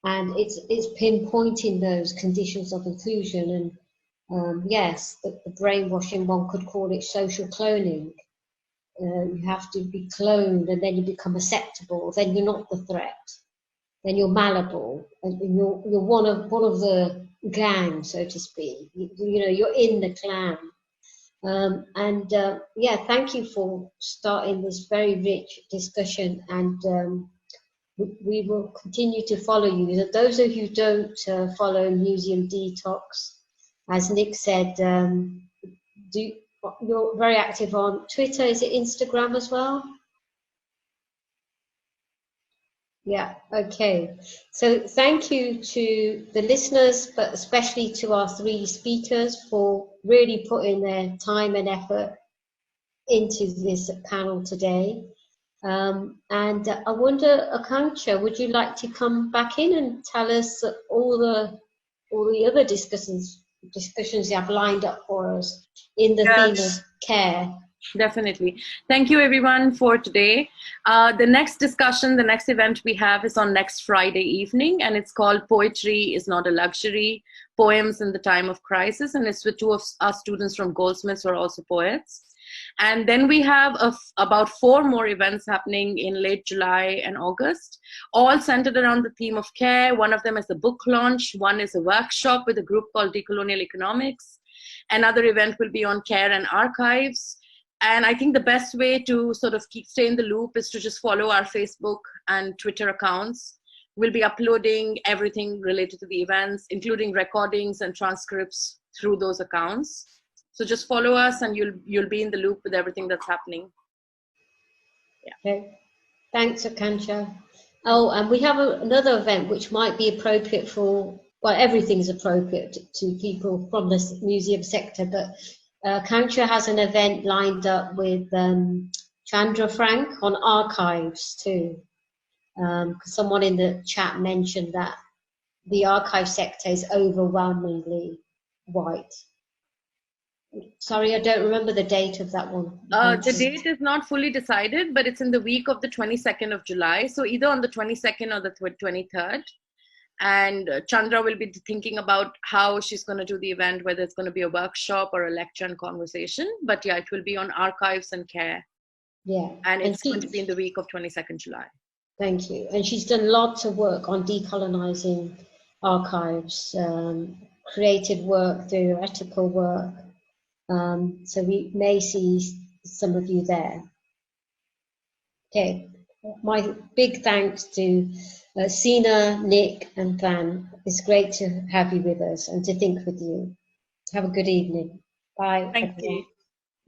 And it's pinpointing those conditions of inclusion. And yes, the brainwashing, one could call it social cloning. You have to be cloned and then you become acceptable, then you're not the threat, then you're malleable, and you're one of the gang, so to speak. You know, you're in the clan. Yeah, thank you for starting this very rich discussion, and we will continue to follow you. Those of you who don't follow Museum De-tox, as Nick said, you're very active on Twitter. Is it Instagram as well? Yeah, okay. So thank you to the listeners, but especially to our three speakers for really putting their time and effort into this panel today. And I wonder, Akanksha, would you like to come back in and tell us all the other discussions you have lined up for us in the theme of care? Definitely. Thank you everyone for today. The next discussion, the next event we have is on next Friday evening, and it's called Poetry is Not a Luxury, Poems in the Time of Crisis, and it's with two of our students from Goldsmiths who are also poets. And then we have about 4 more events happening in late July and August, all centered around the theme of care. One of them is a book launch. One is a workshop with a group called Decolonial Economics. Another event will be on care and archives. And I think the best way to sort of stay in the loop is to just follow our Facebook and Twitter accounts. We'll be uploading everything related to the events, including recordings and transcripts through those accounts. So just follow us and you'll be in the loop with everything that's happening. Yeah. Okay. Thanks, Akanksha. Oh, and we have another event which might be appropriate for, well, everything's appropriate to people from the museum sector, but Akanksha has an event lined up with Chandra Frank on archives too. Someone in the chat mentioned that the archive sector is overwhelmingly white. Sorry, I don't remember the date of that one. The date is not fully decided, but it's in the week of the 22nd of July. So either on the 22nd or the 23rd. And Chandra will be thinking about how she's going to do the event, whether it's going to be a workshop or a lecture and conversation. But yeah, it will be on archives and care. Yeah. And it's going to be in the week of 22nd July. Thank you. And she's done lots of work on decolonizing archives, creative work, theoretical work. So we may see some of you there. Okay. My big thanks to Sina, Nick, and Van. It's great to have you with us and to think with you. Have a good evening. Bye. Thank everyone. you.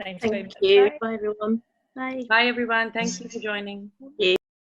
Thanks Thank very much. you. Bye. Bye everyone. Bye. Bye, everyone. Thank you for joining. Thank you.